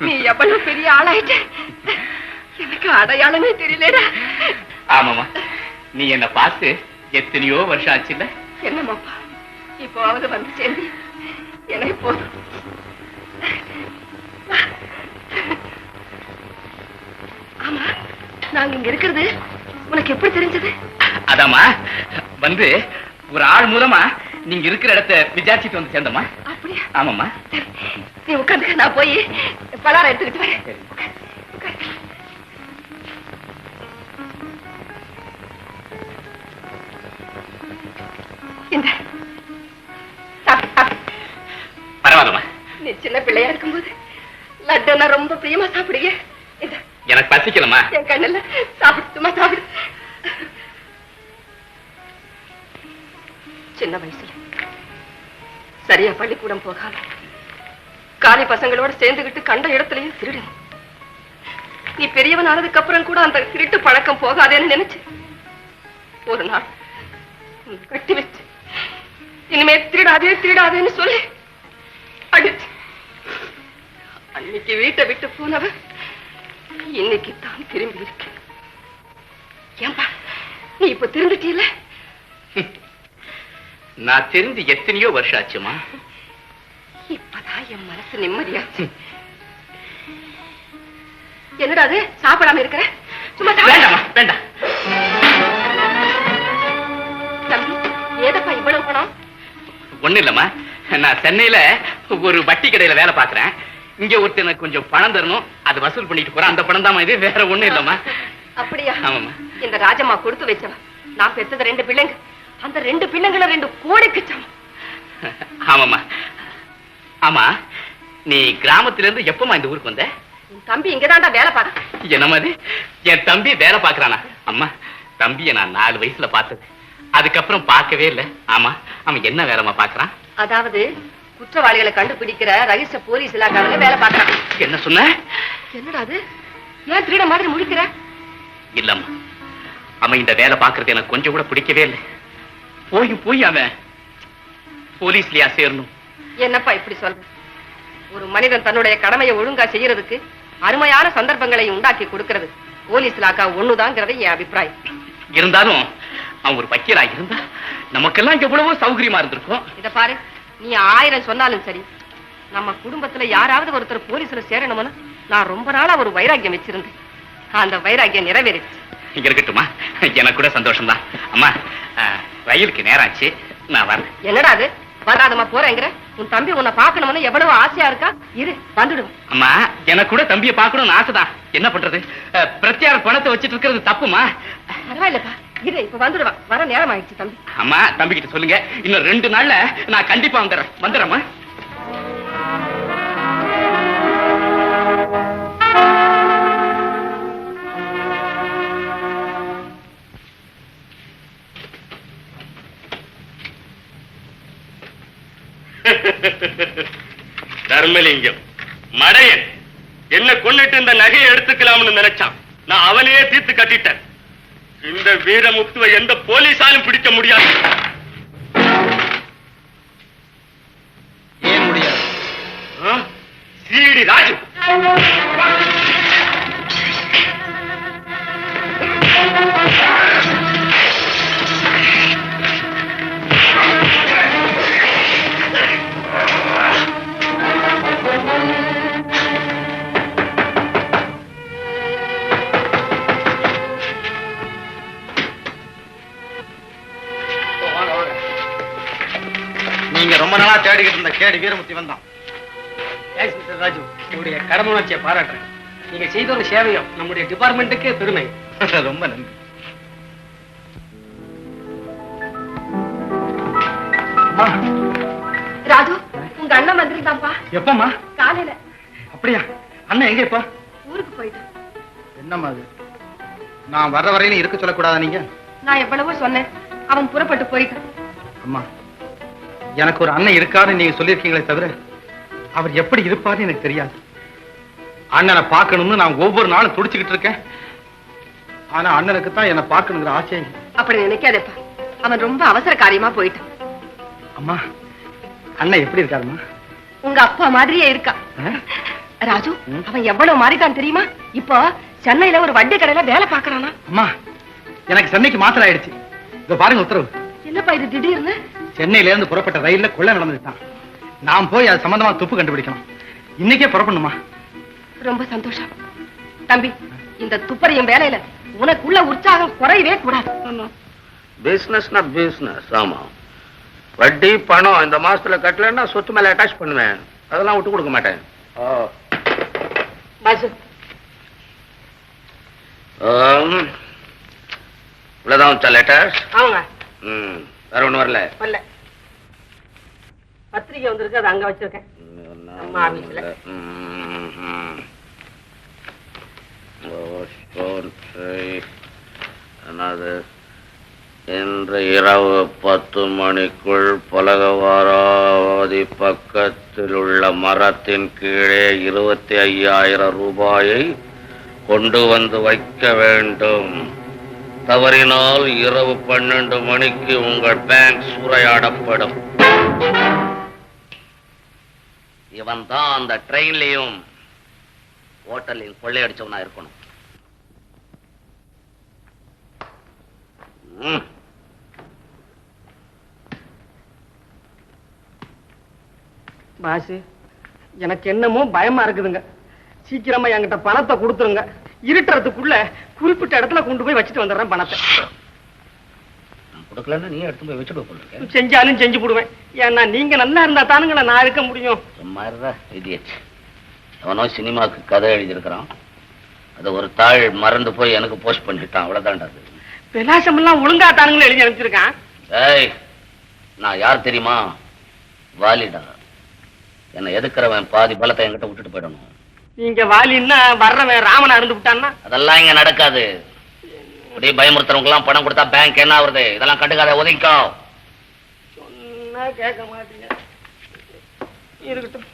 நீ எவ்வளவு பெரிய ஆளாயிட்ட, எனக்கு அடையாளமே தெரியலடா. ஆமாமா, நீ என்ன பார்த்து எத்தனையோ வருஷம் ஆச்சுல்ல. என்னமாப்பா, இப்போவாவது வந்து சேர்ந்து எனக்கு போதும். ஆமா, நாங்க இங்க இருக்கிறது உனக்கு எப்படி தெரிஞ்சது? அதாமா, வந்து ஒரு ஆள் மூலமா நீங்க இருக்கிற இடத்தை விசாரிச்சுட்டு வந்து சேர்ந்தமா. அப்படியா? ஆமாமா. நீ உட்காந்துக்க, நான் போய் பலாரம் எடுத்துக்கிட்டு வரேன். இந்த பரவாயில்லமா, நீ சின்ன பிள்ளையா இருக்கும்போது லட்டுனா ரொம்ப பிரியமா சாப்பிடுங்க. எனக்கு பசிக்கலமா. என் கண்ணுல சாப்பிடுமா, சாப்பிடு. சின்ன வயசுல சரியா பள்ளிக்கூடம் போகாம காலி பசங்களோட சேர்ந்துகிட்டு கண்ட இடத்துலயும் திருடு. நீ பெரியவன் ஆனதுக்கு அப்புறம் கூட அந்த திருட்டு பழக்கம் போகாதேன்னு நினைச்சு ஒரு நாள் கட்டி வச்சு இனிமே திருடாதே திருடாதேன்னு சொல்லி அடிச்சு அன்னைக்கு வீட்டை விட்டு போனவ இன்னைக்கு தான் திரும்பி இருக்கேன். ஏன்பா நீ இப்ப திருந்துட்டீல்ல? நான் தெரிந்து எத்தனையோ வருஷம் ஆச்சுமா. இப்பதான் என் மனசு நிம்மதியாச்சு. என்னடா அது சாப்பிடாம இருக்கிற? சும்மா வேண்டாமா, வேண்டாம். தம்பி, ஏதப்பா இவ்வளவு பணம்? ஒண்ணு இல்லம்மா, நான் சென்னையில ஒரு வட்டி கடையில வேலை பாக்குறேன். இங்க ஒருத்தர் கொஞ்சம் பணம் தரணும், அது வசூல் பண்ணிட்டு போறேன். அந்த பணம் தான் இது, வேற ஒண்ணு இல்லம்மா. அப்படியா? ஆமாம்மா. இந்த ராஜம்மா கொடுத்து வச்சவன். நான் பெத்தது 2 பிள்ளைங்க. அந்த 2 பிள்ளைங்களை 2 கோடிக்கு சமம். ஆமாம்மா. ஆமா, நீ கிராமத்துல இருந்து எப்பமா இந்த ஊருக்கு வந்த? உன் தம்பி இங்கதான்டா வேலை பார்க்க. என்னம்மா இது? என் தம்பி வேலை பாக்குறானா? அம்மா, தம்பியை நான் 4 வயசுல பார்த்தது, அதுக்கப்புறம் பார்க்கவே இல்லை. ஆமா, அவன் என்ன வேலைமா பாக்குறான்? அதாவது குற்றவாளிகளை கண்டுபிடிக்கிற ரகசிய போலீஸ் இலாக்காவில வேலை பார்க்கறான். என்ன சொன்ன? என்னடா அது? ஏன் திருட மாதிரி முழிக்கிற? இல்லம்மா, அவன் இந்த வேலை பாக்குறது எனக்கு கொஞ்சம் கூட பிடிக்கவே இல்லை. போய் அவன் போலீஸ்லயா சேரணும்? என்னப்பா இப்படி சொல்ற? ஒரு மனிதன் தன்னுடைய கடமையை ஒழுங்கா செய்யறதுக்கு அருமையான சந்தர்ப்பங்களை உண்டாக்கி கொடுக்கிறது போலீஸ் இலாக்கா ஒண்ணுதாங்கிறது என் அபிப்பிராயம். இருந்தாலும் அவன் ஒரு வக்கீலா இருந்தா நமக்கெல்லாம் எவ்வளவோ சௌகரியமா இருந்திருக்கும். இத பாரு, நீ 1000 சொன்னாலும் சரி, நம்ம குடும்பத்துல யாராவது ஒருத்தர் போலீஸ்ல சேரணும்னு நான் ரொம்ப நாளா ஒரு வைராக்கியம் வச்சிருந்தேன். அந்த வைராக்கியம் நிறைவேறிடுச்சு. இங்க இருக்கட்டுமா, எனக்கு கூட சந்தோஷம் தான். அம்மா, ரயிலுக்கு நேரம் ஆச்சு, நான் வரேன். என்னடா அது வராதமா போறேங்கிற? உன் தம்பி உன்னை பாக்கணும்னு எவ்வளவு ஆசையா இருக்கா. இரு, வந்துடுவோம். அம்மா, எனக்கு கூட தம்பியை பார்க்கணும்னு ஆசைதான். என்ன பண்றது, பிரத்யார பணத்தை வச்சிட்டு இருக்கிறது தப்புமா? பரவாயில்லப்பா, இரு, இப்ப வந்துடுவான். வர நேரம் ஆயிடுச்சு தம்பி. அம்மா, தம்பி கிட்ட சொல்லுங்க, இன்னும் 2 நாள்ல நான் கண்டிப்பா வந்துடுறேம்மா. தர்மலிங்கம் மடையன் என்ன கொன்னிட்டு இந்த நகையை எடுத்துக்கலாம்னு நினைச்சான். நான் அவனையே தீர்த்து கட்டிட்டேன். இந்த வீரமுத்துவை எந்த போலீஸாலும் பிடிக்க முடியாது. ஏன் முடியாது? சிடி ராஜு நீங்க ரொம்ப நாளா தேடிக்கிட்டு இருந்த கேடி வீரமுத்தி வந்தான். மிஸ்டர் ராஜு, உங்களுடைய கடமை உணர்ச்சியை பாராட்டுறேன். நீங்க செய்த ஒரு சேவையும் நம்முடைய டிபார்ட்மெண்ட்டுக்கு பெருமை. ரொம்ப நன்றி. ராஜு, உங்க அண்ணன் வந்திருந்தாப்பா. எப்பமா? காலையில. அப்படியா? அண்ணன் எங்க இப்ப? ஊருக்கு போயிட்டு. என்னம்மா அது? நான் வர்ற வரையிலும் இருக்க சொல்லக்கூடாதா நீங்க? நான் எவ்வளவோ சொன்னேன், அவன் புறப்பட்டு போயிட்டான். அம்மா, எனக்கு ஒரு அண்ணன் இருக்காருன்னு நீங்க சொல்லியிருக்கீங்களே தவிர அவர் எப்படி இருப்பாருன்னு எனக்கு தெரியாது. அண்ணனை பார்க்கணும்னு நான் ஒவ்வொரு நாளும் துடிச்சுக்கிட்டு இருக்கேன். ஆனா அண்ணனுக்கு தான் என்ன பார்க்கணுங்கிற ஆசை. அப்படி நினைக்காதேப்பா, அவன் ரொம்ப அவசர காரியமா போயிட்டான். அம்மா, அண்ணன் எப்படி இருக்காருமா? உங்க அப்பா மாதிரியே இருக்கா. ராஜு, அவன் எவ்வளவு மாறிட்டான் தெரியுமா? இப்போ சென்னையில ஒரு வட்டி கடையில வேலை பார்க்கறானா. அம்மா, எனக்கு சென்னைக்கு மாத்திரம் ஆயிடுச்சு. இதோ பாருங்க உத்தரவு. என்னப்பா இது திடீர்னு? சென்னையில இருந்து புறப்பட்ட ரயில்ல கொள்ளை நடந்துட்டான். நான் போய் அது சம்பந்தமா துப்பு கண்டுபிடிக்கணும். இன்னைக்கே புறப்படணுமா? ரொம்ப சந்தோஷம் தம்பி. இந்த துப்பறியும் வேலையில உனக்குள்ள உற்சாகம் குறையவே கூடாது. பிசினஸ்னா பிசினஸ். ஆமா, வட்டி பணம் இந்த மாசத்துல கட்டலன்னா சொத்து மேல அட்டாச் பண்ணுவேன். அதெல்லாம் விட்டு கொடுக்க மாட்டேன். ராஜு, இவ்வளவுதான் லெட்டர்ஸ். அவங்க வேற ஒண்ணு வரல. வரல. பத்திரிகை வந்திருக்கு, அது அங்க வச்சிருக்கேன். அம்மா ஆபீஸ்ல. என்னது? இன்று இரவு 10 மணிக்குள் பலகவாராவதி பக்கத்தில் உள்ள மரத்தின் கீழே 25,000 ரூபாயை கொண்டு வந்து வைக்க வேண்டும். தவறினால் இரவு 12 மணிக்கு உங்கள் பேங்க் சூறையாடப்படும். இவன் தான் அந்த ட்ரெயின்லயும் ஹோட்டலையும் கொள்ளையடிச்சவனா இருக்கணும். பாசு, எனக்கு என்னமோ பயமா இருக்குதுங்க. சீக்கிரமா என்கிட்ட பணத்தை கொடுத்துருங்க. இருட்டுறதுக்குள்ள குறிப்பிட்ட இடத்துல கொண்டு போய் வச்சுட்டு வந்துடுறேன் பணத்தை. கொடுக்கலன்னா நீ எடுத்து போய் வச்சுட்டு போட்டுருக்கேன். செஞ்சாலும் செஞ்சு போடுவேன். ஏன்னா நீங்க நல்லா இருந்தா தானுங்கள நான் இருக்க முடியும். சும்மா இடியட். அவனோ சினிமாவுக்கு கதை எழுதியிருக்கிறான். அது ஒரு தாள் மறந்து போய் எனக்கு போஸ்ட் பண்ணிட்டான். அவ்வளவுதான்டா. விலாசம் எல்லாம் ஒழுங்கா தானுங்களும் எழுதி அனுப்பிச்சிருக்கான். ஏய், நான் யார் தெரியுமா? வாலிடா. என்ன எதுக்குறவன் பாதி பலத்தை என்கிட்ட விட்டுட்டு போயிடணும். நீங்க வாலின்னா வர்றவன் ராமனா இருந்து விட்டான்னா அதெல்லாம் இங்க நடக்காது. அப்படியே பயமுறுத்துறவங்க எல்லாம் பணம் கொடுத்தா பேங்க் என்ன ஆகுறது? இதெல்லாம் கண்டுக்காத, ஒதுங்கிக்கோ. சொன்னா கேட்க மாட்டீங்க. இருக்கட்டும்.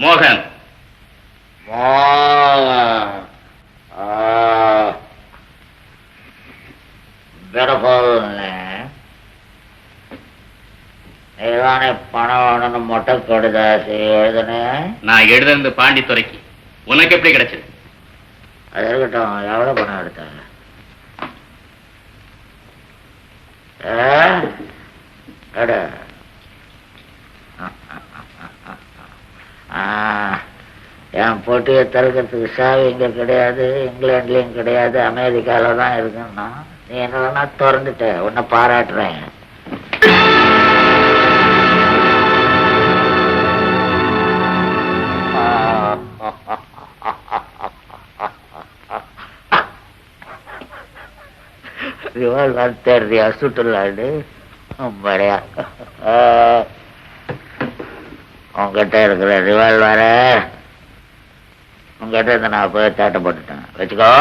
மோகன். பணம் மொட்டை கடுதாசி எழுதுன. நான் எழுதுறது பாண்டித்துறைக்கு. உனக்கு எப்படி கிடைச்சது? அது இருக்கட்டும். எவ்வளவு பணம் எடுத்த? என் போட்டியை திறக்கிறதுக்கு சாவி இங்க கிடையாது, இங்கிலாந்துலயும் கிடையாது, அமெரிக்கால தான் இருக்குன்னா நீ என்னன்னா திறந்துட்ட. உன்னை பாராட்டுறேன். ரிவால்வர் தேர்றியா? சுட்டுலாடு படையா? உங்ககிட்ட இருக்கிற ரிவால்வர உங்ககிட்ட இருந்து நான் போய் தேட்ட போட்டுட்டேன். வச்சுக்கோ.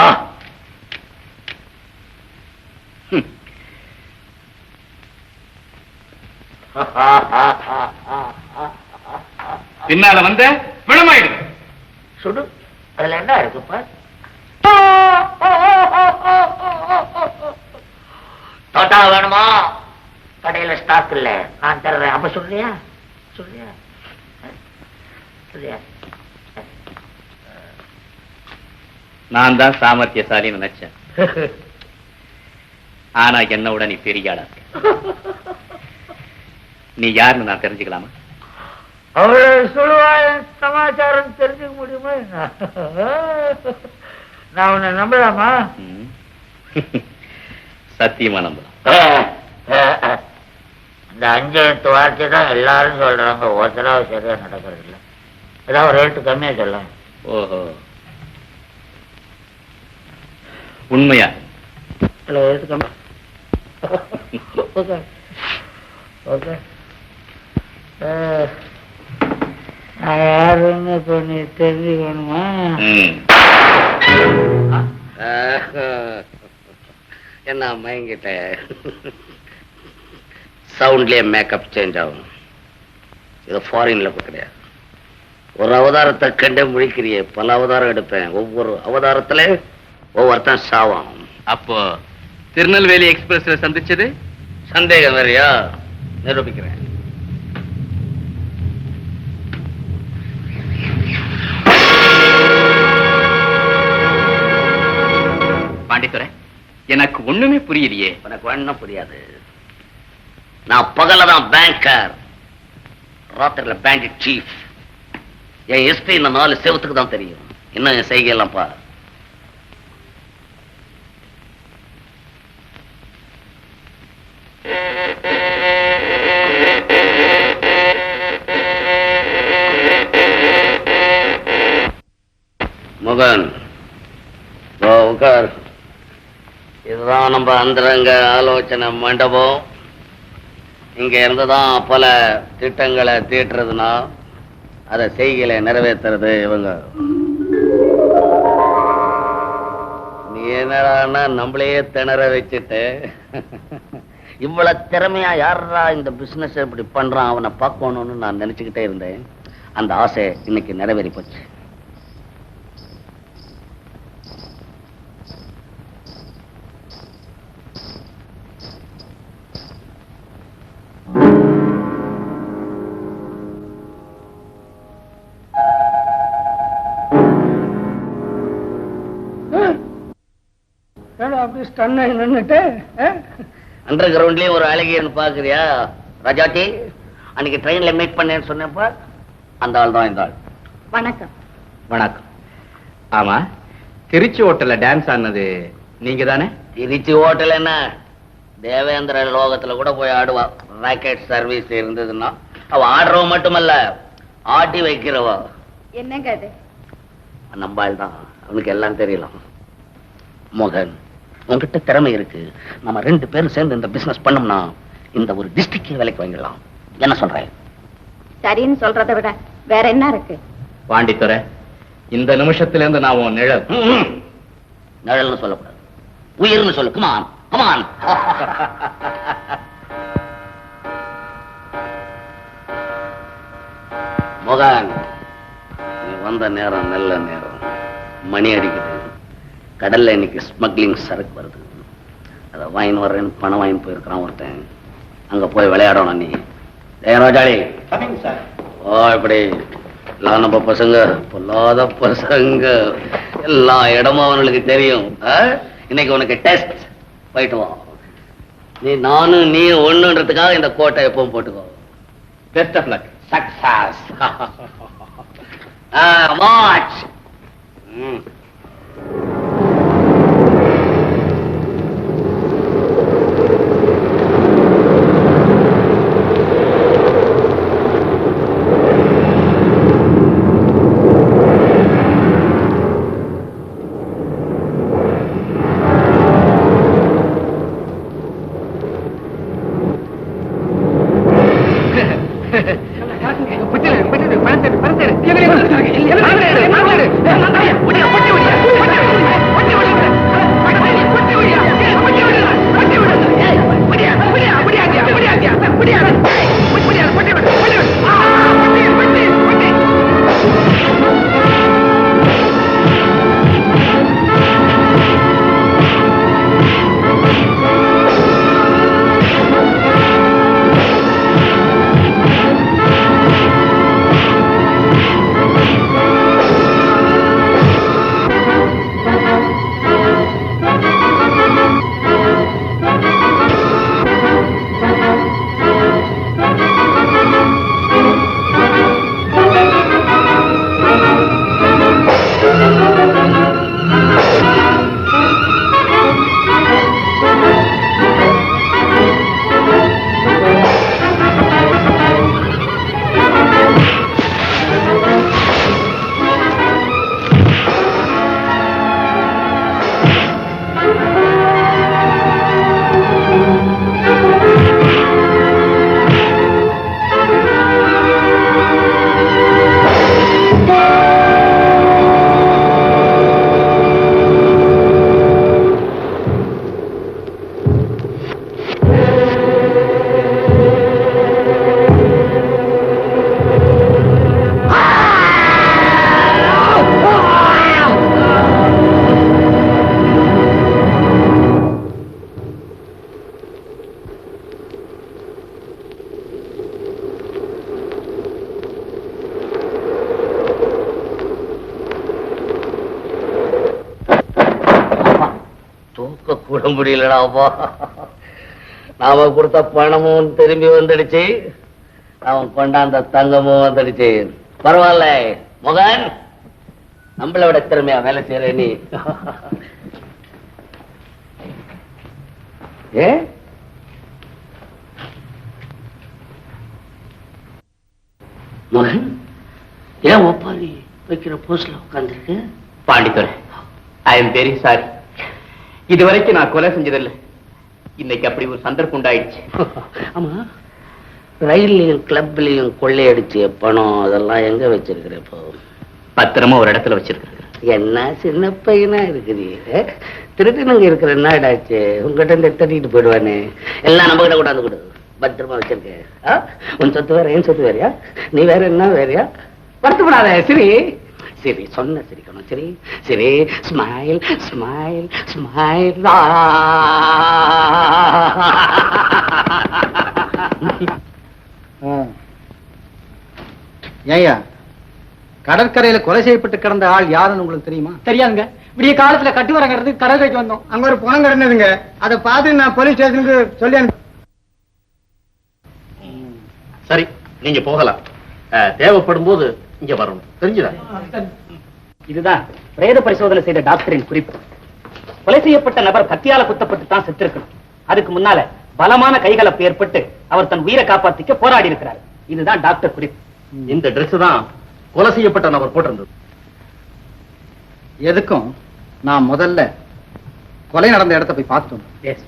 பின்னால வந்து விடமாயிடு. சுடு. அதுல என்ன இருக்குப்பா? தோட்டா வேணுமா? கடையில ஸ்டாக் இல்ல, நான் தர்றேன். அப்ப சொல்றியா? சொல்றியா? சொல்றியா? நான் தான் சாமர்த்தியசாலின்னு நினைச்சேன். ஆனா என்னோட நீ பெரிய ஆளா. நீ யாருன்னு நான் தெரிஞ்சுக்கலாமா? அவளை சொல்லுவாய். சமாச்சாரம் தெரிஞ்சுக்க முடியுமா? நான் உன்னை நம்பலாமா? சத்தியமா நம்பலாம். இந்த 5 எழுத்து வார்த்தை தான் எல்லாரும் சொல்றாங்க. ஒருத்தராவது சரியா நடக்கிறது இல்லை. ஏதாவது ஒரு எழுத்து கம்மியா சொல்ல. ஓஹோ, உண்மையா? எழுத்து கம்மி. Okay okay. நான் யாருன்னு இப்போ நீ தெரிஞ்சுக்கணுமா? என்ன மயங்கிட்ட சவுண்ட்லயே மேக்கப் சேஞ்ச் ஆகும். இது ஃபாரின்ல கிடையாது. ஒரு அவதாரத்தை கண்டே முழிக்கிறியே, பல அவதாரம் எடுப்பேன். ஒவ்வொரு அவதாரத்துல ஒவ்வொருத்தன் சாவான். அப்போ திருநெல்வேலி எக்ஸ்பிரஸ்ல சந்திச்சது சந்தேகம் வேறையா? நிரூபிக்கிறேன். பாண்டித்துரை, எனக்கு ஒண்ணுமே புரியலையே. உனக்கு ஒண்ணும் புரியாது. நான் பகலதான் பேங்கர், ராத்திரில பேண்டிட் சீஃப். என் எஸ்பி இந்த 4 செவத்துக்கு தான் தெரியும். இன்னும் என் செய்கையெல்லாம் பா. முகன் உட்கார். இதுதான் நம்ம அந்தரங்க ஆலோசனை மண்டபம். இங்க இருந்துதான் பல திட்டங்களை தீட்டுறதுனா அதை செய்கையில நிறைவேற்றுறது இவங்க. நீ என்னடான்னா நம்மளையே திணற வச்சுட்டு இவ்வளவு திறமையா யாரா இந்த பிசினஸ் இப்படி பண்றான் அவனை பார்க்கணும்னு நான் நினைச்சுக்கிட்டே இருந்தேன். அந்த ஆசை இன்னைக்கு நிறைவேறி போச்சு. அப்படி ஸ்டன் ஆகி நின்னுட்டு அண்டர் கிரவுண்ட்லயும் ஒரு அழகியன்னு பாக்குறியா ராஜாட்டி? அன்னைக்கு ட்ரெயின்ல மீட் பண்ணேன்னு சொன்னப்ப அந்த ஆள் தான் இந்த ஆள். வணக்கம். வணக்கம். ஆமா, திருச்சி ஹோட்டல்ல டான்ஸ் ஆனது நீங்க தானே? திருச்சி ஹோட்டல் என்ன, தேவேந்திர லோகத்துல கூட போய் ஆடுவா. ராக்கெட் சர்வீஸ் இருந்ததுன்னா அவ ஆடுறவ மட்டுமல்ல, ஆட்டி வைக்கிறவ. என்னங்க அது? நம்ம ஆள் தான், அவனுக்கு எல்லாம் தெரியலாம். மோகன், உங்ககிட்ட திறமை இருக்கு. நம்ம 2 பேரும் சேர்ந்து இந்த பிசினஸ் பண்ணோம்னா இந்த ஒரு டிஸ்ட்ரிக்ட் வேலைக்கு வாங்கிடலாம். என்ன சொல்றேன்? சரின்னு சொல்றதை விட வேற என்ன இருக்கு? பாண்டித்துரை, இந்த நிமிஷத்துல இருந்து நான் உன் நிழல். நிழல்னு சொல்லக்கூடாது, உயிர்னு சொல்லு. Come on come on. மோகன், நீ வந்த நேரம் நல்ல நேரம். மணி அடிக்குது. கடல்ல இன்னைக்கு ஸ்மக்லிங் சரக்கு வருது. அதை வாங்கி வர்றேன்னு பணம் வாங்கி போயிருக்கிறான் ஒருத்தன். அங்க போய் விளையாடணும் நீ. ரோஜாளி ஓ, இப்படி எல்லாம் நம்ம பசங்க பொல்லாத பசங்க. எல்லா இடமும் அவனுக்கு தெரியும். இன்னைக்கு உனக்கு டெஸ்ட். போயிட்டு வா. நானும் நீ ஒண்ணுன்றதுக்காக இந்த கோட்டை எப்பவும் போட்டுக்கோ. Best of luck. சக்சஸ். மார்ச். கூட முடியலடாப்பா. நாம கொடுத்த பணமும் திரும்பி வந்துடுச்சு, அவன் கொண்டாந்த தங்கமும் வந்துடுச்சு. பரவாயில்ல மகன், நம்மளை விட திறமையா வேலை செய்யற நீ. ஏ மகன், ஏன் ஒப்பாரி வைக்கிற போஸ்ட்ல உட்கார்ந்துருக்கு? Pandithurai, I am very sorry. இதுவரைக்கும் நான் கொலை செஞ்சதில்லை. இன்னைக்கு அப்படி ஒரு சந்தர்ப்பம் உண்டாயிடுச்சு. ஆமா, ரயில்லையும் கிளப்லயும் கொள்ளையடிச்சு பணம் அதெல்லாம் எங்க வச்சிருக்கிற? இப்போ பத்திரமா ஒரு இடத்துல வச்சிருக்கிறேன். என்ன சின்ன பையனா இருக்குது, திருட்டுனுங்க இருக்கிற என்னடாச்சு? உங்ககிட்ட இந்த தட்டிட்டு போயிடுவானே, எல்லாம் நம்ம கிட்ட கூடாது கொடு, பத்திரமா வச்சிருக்க. உன் சொத்து வேற, என் சொத்து வேறையா? நீ வேற என்ன வேறையா? வருத்தப்படாத. சரி சரி, சொன்ன சிரிக்கணும். சரி சரி, ஸ்மைல் ஸ்மைல் ஸ்மைல். ஏய்யா, கடற்கரையில கொலை செய்யப்பட்டு கிடந்த ஆள் யாருன்னு உங்களுக்கு தெரியுமா? தெரியாதுங்க. விடிய காலத்துல கட்டு வரங்கிறது கடற்கரைக்கு வந்தோம். அங்க ஒரு பணம் கிடந்ததுங்க. அதை பார்த்து நான் போலீஸ் ஸ்டேஷனுக்கு சொல்லி சரி, நீங்க போகலாம். தேவைப்படும் போது இங்க வரணும். தெரிஞ்சுதா? இதுதான் பிரேத பரிசோதனை செய்த டாக்டரின் குறிப்பு. கொலை செய்யப்பட்ட நபர் கத்தியால குத்தப்பட்டு தான் செத்திருக்கணும். அதுக்கு முன்னால பலமான கைகலப்பு ஏற்பட்டு அவர் தன் உயிரை காப்பாத்திக்க போராடி இருக்கிறார். இதுதான் டாக்டர் குறிப்பு. இந்த ட்ரெஸ் தான் கொலை செய்யப்பட்ட நபர் போட்டிருந்தது. எதுக்கும் நான் முதல்ல கொலை நடந்த இடத்தை போய் பார்த்துட்டு வந்தேன். எஸ்.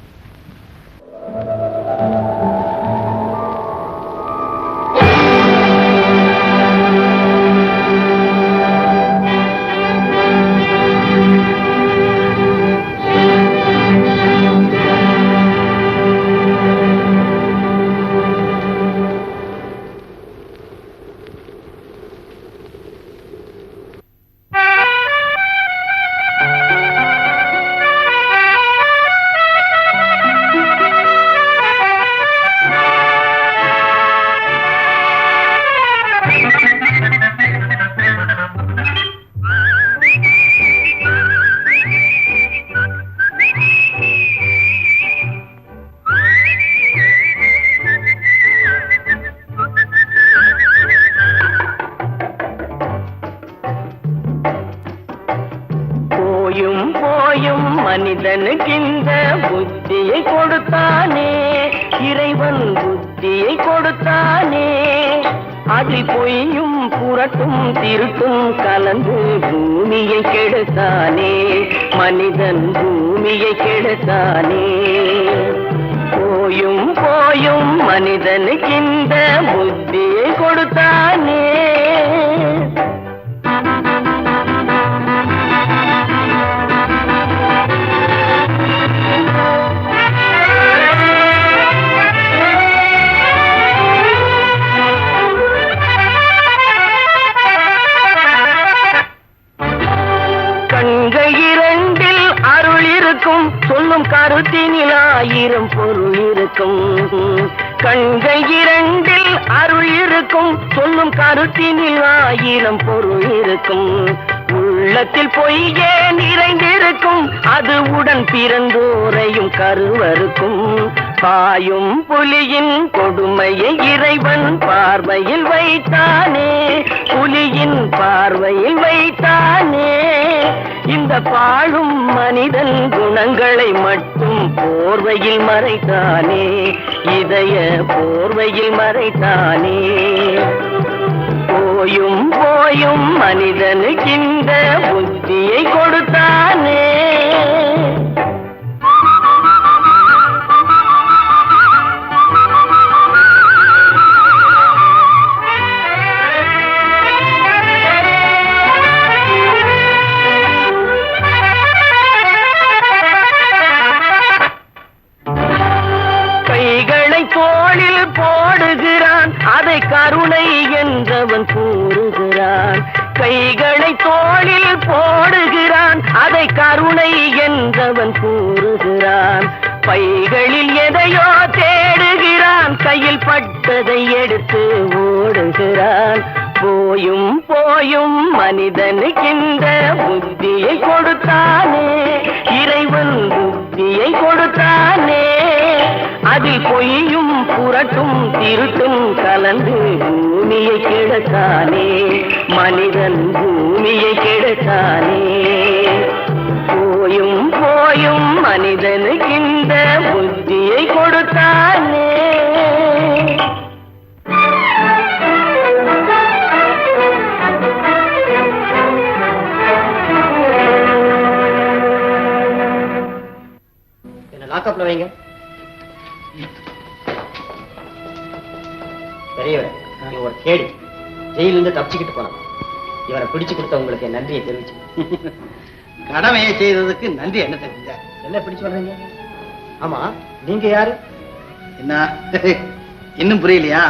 மனிதனுக்கின்ற புத்தியை கொடுத்தானே, இறைவன் புத்தியை கொடுத்தானே. அதில் பொய்யும் புரட்டும் திருட்டும் கலந்து பூமியை கெடுத்தானே, மனிதன் பூமியை கெடுத்தானே. போயும் போயும் மனிதனுக்கின்ற புத்தியை கொடுத்தானே. சொல்லும் கருத்தினில் ஆயிரம் பொருள் இருக்கும். கண்கள் இரண்டில் அருள் இருக்கும். சொல்லும் கருத்தினில் ஆயிரம் பொருள் இருக்கும். உள்ளத்தில் பொய்யே நிறைந்திருக்கும். அது உடன் பிறந்தோரையும் கருவருக்கும். பாயும் புலியின் கொடுமையை இறைவன் பார்வையில் வைத்தானே, புலியின் பார்வையில் வைத்தானே. இந்த பாழும் மனிதன் குணங்களை மட்டும் போர்வையில் மறைத்தானே, இதய போர்வையில் மறைத்தானே. போயும் போயும் மனிதனுக்கு இந்த புத்தியை கொடுத்தானே. தோளில் போடுகிறான், அதை கருணை என்றவன் கூறுகிறான். கைகளை தோளில் போடுகிறான், அதை கருணை என்றவன் கூறுகிறான். பைகளில் எதையோ தேடுகிறான், கையில் பட்டதை எடுத்து ஓடுகிறான். போயும் போயும் மனிதனுக்கு இந்த புத்தியை கொடுத்தானே, இறைவன் புத்தி புத்தியை கொடுத்தானே அதில் பொய்யும் புரட்டும் திருட்டும் கலந்து பூமியை கெடுத்தானே மனிதன் பூமியை கெடுத்தானே போயும் போயும் மனிதனுக்கு இந்த புத்தியை கொடுத்தானே லாக்அப்ல வைங்க. பெரியவர், நீ ஒரு கேடி ஜெயிலிருந்து தப்பிச்சுக்கிட்டு போனான். இவரை பிடிச்சு கொடுத்த உங்களுக்கு நன்றியை தெரிவிச்சு. கடமையை செய்ததுக்கு நன்றி என்ன தெரிஞ்ச? என்ன பிடிச்சு சொல்றீங்க? ஆமா, நீங்க யாரு? என்ன இன்னும் புரியலையா?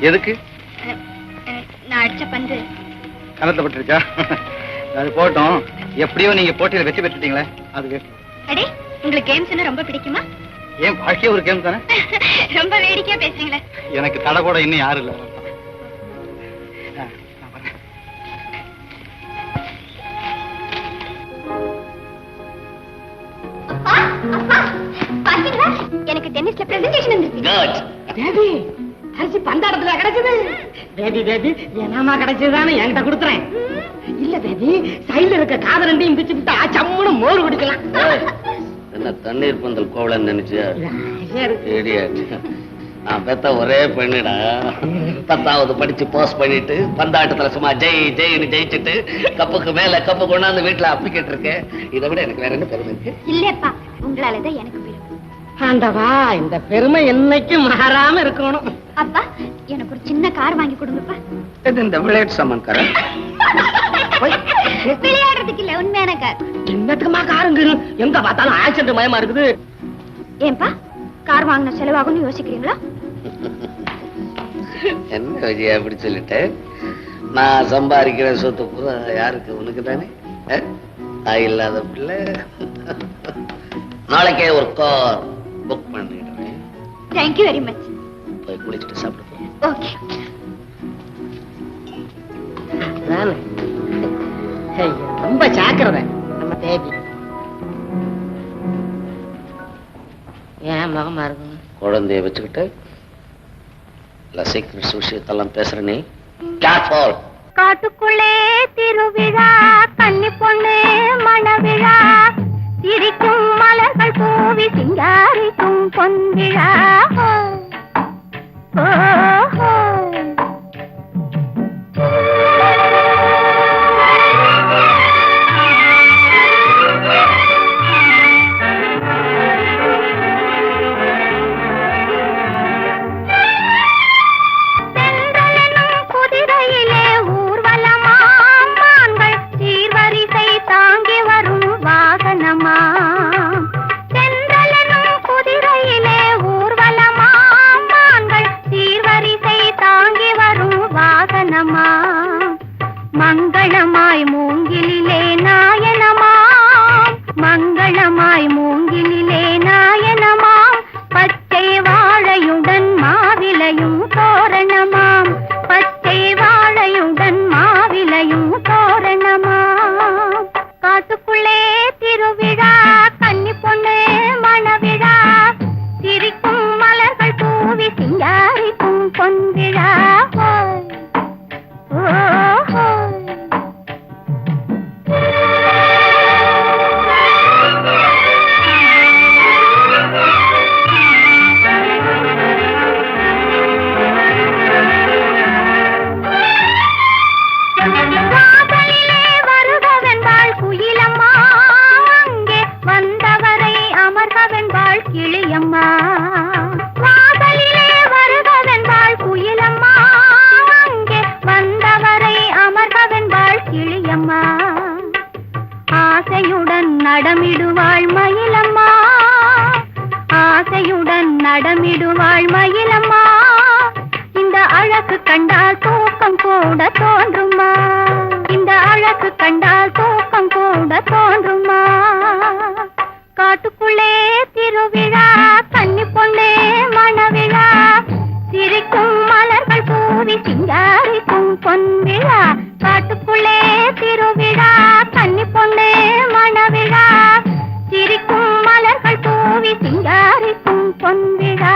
எதுக்கு நான் அடிச்ச பந்து கலத்தப்பட்டிருச்சா? அது போட்டோம். எப்படியோ நீங்க போட்டியில வெற்றி பெற்றுட்டீங்களே, அது அடே, உங்களுக்கு கேம்ஸ்னா ரொம்ப பிடிக்குமா? ஏன் வாழ்க்கையே ஒரு கேம் தானே? ரொம்ப வேடிக்கையா பேசுறீங்களே. எனக்கு தடை கூட இன்னும் யாரும் இல்லை. எனக்கு டென்னிஸ்ல பிரசன்டேஷன் வந்துருக்கு. பேபி அரிசி பந்தாடத்துல கிடைச்சது. பேபி பேபி என்னமா கிடைச்சதுதானே என்கிட்ட கொடுத்துறேன். இல்ல பேபி, சைடுல இருக்க காத ரெண்டையும் பிச்சு விட்டா சம்முன்னு மோர் குடிக்கலாம். என்ன தண்ணீர் பந்தல் கோவலன்னு நினைச்சியா? நான் பெத்த ஒரே பெண்ணுடா. 10வது படிச்சு பாஸ் பண்ணிட்டு பந்தாட்டத்துல சும்மா ஜெய் ஜெயின்னு ஜெயிச்சுட்டு கப்புக்கு மேல கப்பு கொண்டாந்து வீட்டுல அப்பிக்கிட்டு இருக்கேன். இதை விட எனக்கு வேற என்ன பெருமை இருக்கு? இல்லப்பா, உங்களாலதான் எனக்கு பெருமை. ஆண்டவா, இந்த பெருமை என்னைக்கும் மாறாம இருக்கணும். அப்பா, எனக்கு ஒரு சின்ன கார் வாங்கி கொடுங்கப்பா. இந்த விளையாட்டு சாமான் கார விளையாடுறதுக்கு இல்ல, உண்மையான கார். என்னத்துக்குமா காருங்க? எங்க பார்த்தாலும் ஆக்சிடென்ட் மயமா இருக்குது. ஏன்பா, கார் வாங்கின செலவாகும்னு யோசிக்கிறீங்களா? என்ன விஜயா அப்படி சொல்லிட்டு? நான் சம்பாதிக்கிற சொத்து பூரா யாருக்கு? உனக்கு தானே. இல்லாத பிள்ளை. நாளைக்கே ஒரு கார் புக் பண்ணிடுறேன். Thank you very much. போய் குளிச்சுட்டு சாப்பிட்டு. ஓகே. ரொம்ப ஜாக்கிரதை நம்ம தேவி. ஏன் முகமா இருக்கும்? குழந்தைய வச்சுக்கிட்டு சீக்கிரம் விஷயத்தெல்லாம் பேசுற நீ. கேர்ஃபுல். காட்டுக்குள்ளே திருவிழா, கன்னி பொண்ணு மணவிழா, சிரிக்கும் மலர்கள் பூவி சிங்காரிக்கும் பொன்விழா. குதிரையிலே ஊர்வலமாம், மான்கள் சீர்வரிசை தாங்கி வரும் வாகனமாம். சென்றலனும் குதிரையிலே ஊர்வலமாம், மான்கள் சீர்வரிசை தாங்கி வரும் வாகனமாம். மங்களமாய் மூங்கிலே நாயனமாம், மங்களமாய் மூங்கிலே நாயனமாம். பச்சை வாழையுடன் மாவிலையும் தோரணமாம், பச்சை வாழையுடன் மாவிலையும் தோரணமாம். காட்டுக்குள்ளே திருவிழா, கன்னி பொண்ணு மணவிழா, சிரிக்கும் மலர்கள் பூவி சிங்காரிக்கும் பொன்விழா. ஓ கண்டால் தூக்கம் கூட தோன்றுமா? இந்த அழகு கண்டால் தூக்கம் கூட தோன்றுமா? காட்டுக்குள்ளே திருவிழா, கன்னி பொண்ணே மணவிழா, சிரிக்கும் மலர்கள் பூவி சிங்காரிக்கும் பொன்விழா. காட்டுக்குள்ளே திருவிழா, கன்னி பொண்ணே மணவிழா, சிரிக்கும் மலர்கள் பூவி சிங்காரிக்கும் பொன்விழா.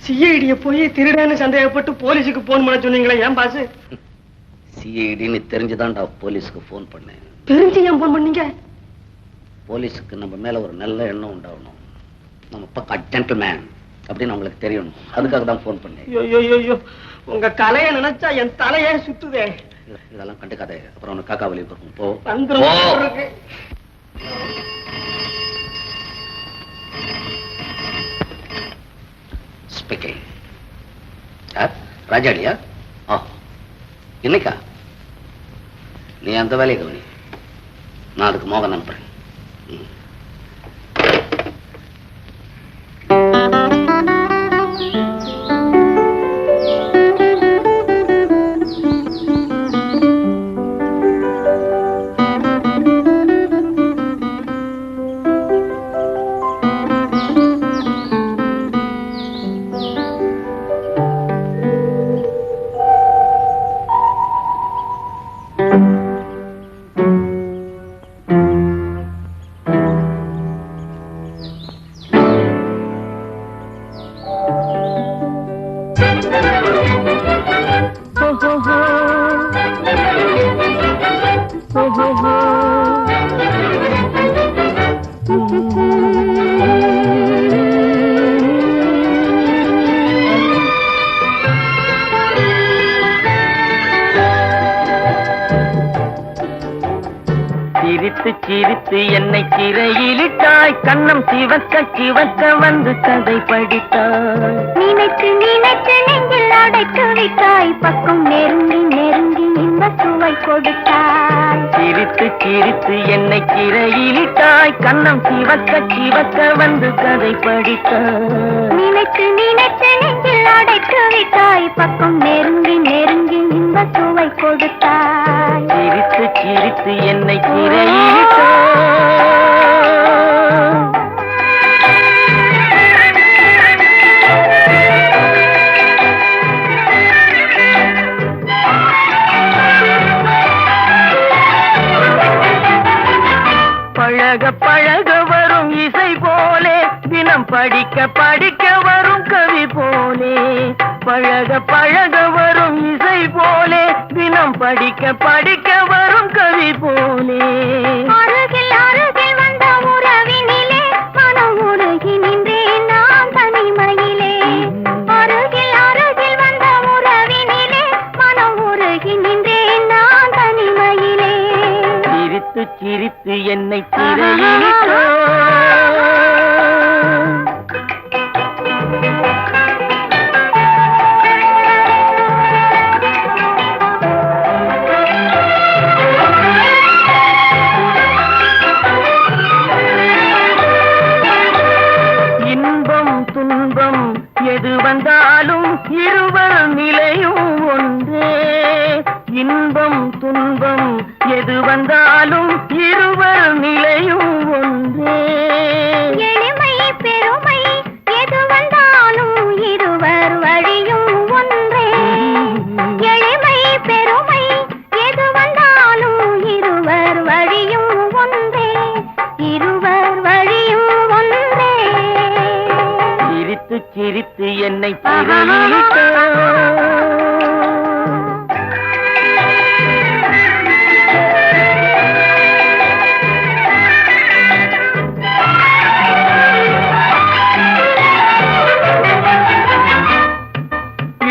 சிஐடிய போய் திருடன்னு சந்தேகப்பட்டு போலீஸுக்கு போன் பண்ண சொன்னீங்களே, ஏன் பாசு? சிஐடின்னு தெரிஞ்சுதான்டா போலீஸ்க்கு போன் பண்ணேன். தெரிஞ்சு ஏன் போன் பண்ணீங்க? போலீஸுக்கு நம்ம மேல ஒரு நல்ல எண்ணம் உண்டாகணும், நம்ம பக்கா ஜென்டில்மேன் அப்படின்னு அவங்களுக்கு தெரியணும். அதுக்காக தான் போன் பண்ணேன். ஐயோ, உங்க கலையை நினைச்சா என் தலையே சுத்துதே. இதெல்லாம் கண்டுக்காதே, அப்புறம் உனக்கு காக்கா வலி இருக்கும். போ. ஸ்பீக்கிங். ராஜாடியா? இன்னைக்கா? நீ அந்த வேலையை கவனி, நான் அதுக்கு மோகன் அனுப்புறேன். சிரித்து சிரித்து என்னை சிறையிலிட்டாய், கண்ணம் சிவக்க சிவக்க வந்து கதை படித்தாய். நினைத்து நினைத்து நெஞ்சில் அடைத்து விட்டாய், பக்கம் நெருங்கி நெருங்கி இன்ப சுவை கொடுத்தாய். சிரித்து சிரித்து என்னை சிறையிலிட்டாய், கண்ணம் சிவக்க சிவக்க வந்து கதை படித்தாய். நினைத்து நினைத்து நெஞ்சில் அடைத்து விட்டாய், பக்கம் நெருங்கி நெருங்கி இன்ப சுவை கொடுத்தாய். சிரித்து சிரித்து என்னை சிறையிலிட்டாய். பழக பழக வரும் இசை போலே, தினம் படிக்க படிக்க வரும் கவி போலே. பழக பழக வரும் இசை போலே, தினம் படிக்க படிக்க வரும் கவி போலே. அருகில் அருகில் வந்த உறவினிலே மனம் உருகி நின்றேன் நான் தனிமையிலே. அருகில் அருகில் என்னை திரையிட்டோ. இன்பம் துன்பம் எது வந்தாலும் இருவர் நிலையும் ஒன்றே. இன்பம் துன்பம் எது வந்தாலும் இருவர் நிலையும் ஒன்றே. எளிமை பெருமை எது வந்தாலும் இருவர் வழியும் ஒன்றே. எளிமை பெருமை எது வந்தாலும் இருவர் வழியும் ஒன்றே. இருவர் வழியும் ஒன்றே. சிரித்து சிரித்து என்னை திரையிட்டோ.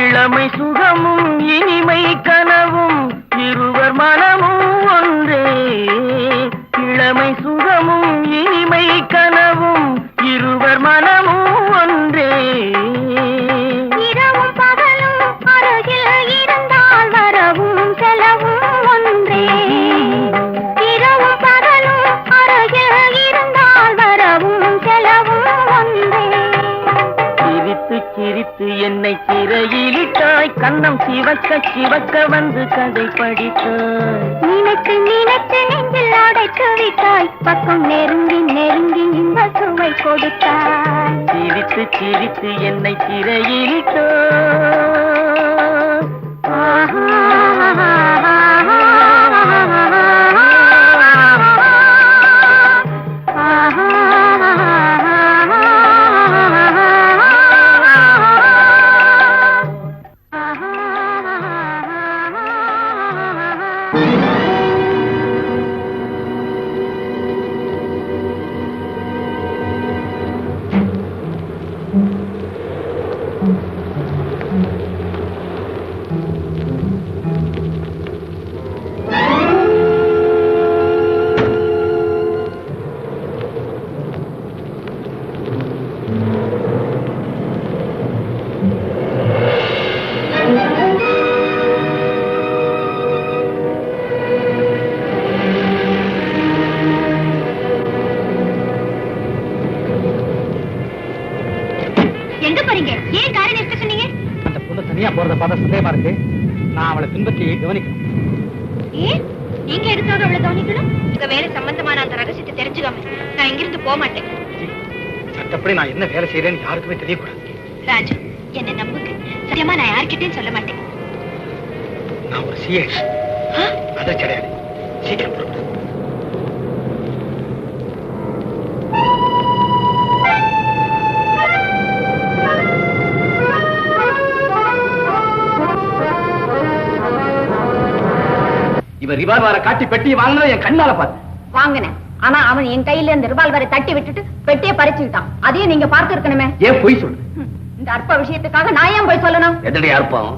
இளமை சுகமும் இனிமை கனவும் இருவர் மனமும் ஒன்றே. இளமை சுகமும் இனிமை கனவும் இருவர் மனமும் ஒன்றே. இரவும் பகலும் அருகில் இருந்தால் வரவும் செலவும் ஒன்றே. இரவும் பகலும் அருகில் இருந்தால் வரவும் செலவும் ஒன்றே. சிரித்து சிரித்து என்னை சிறையிலிட்டாய். கண்ணம் சிவக்க சிவக்க வந்து கதை படித்தாய். நினைத்து நினைத்து நெஞ்சில் அடைத்து விட்டாய். பக்கம் நெருங்கி நெருங்கி இந்த சுவை கொடுத்தாய். சிரித்து சிரித்து என்னை சிறையிலிட்டாய். எங்க போறீங்க? ஏன் காரை நிறுத்த சொன்னீங்க? அந்த பொண்ணு தனியா போறத பார்த்தா சந்தேகமா இருக்கு. நான் அவளை பின்பற்றி கவனிக்கணும். ஏன் நீங்க எதுக்காக அவ்வளவு கவனிக்கணும்? உங்க வேலை சம்பந்தமான அந்த ரகசியத்தை தெரிஞ்சுக்காம நான் இங்கிருந்து போக மாட்டேன். சட்டப்படி நான் என்ன வேலை செய்யறேன்னு யாருக்குமே தெரியக்கூடாது. ராஜு, என்ன நம்புங்க. சத்தியமா நான் யார்கிட்டயும் சொல்ல மாட்டேன். நான் ஒரு சிஎஸ். அதை கிடையாது. சீக்கிரம் புறப்படு. இவர் ரிவால்வரை காட்டி பெட்டியை வாங்கினதை என் கண்ணால பார்த்தேன். வாங்கினேன். ஆனா அவன் என் கையில இந்த ரிவால்வரை தட்டி விட்டுட்டு பெட்டியை பறிச்சுட்டான். அதையும் நீங்க பார்த்து இருக்கணுமே. ஏன் பொய் சொல்லு? இந்த அற்ப விஷயத்துக்காக நான் ஏன் போய் சொல்லணும்? எதடி அர்ப்பம்?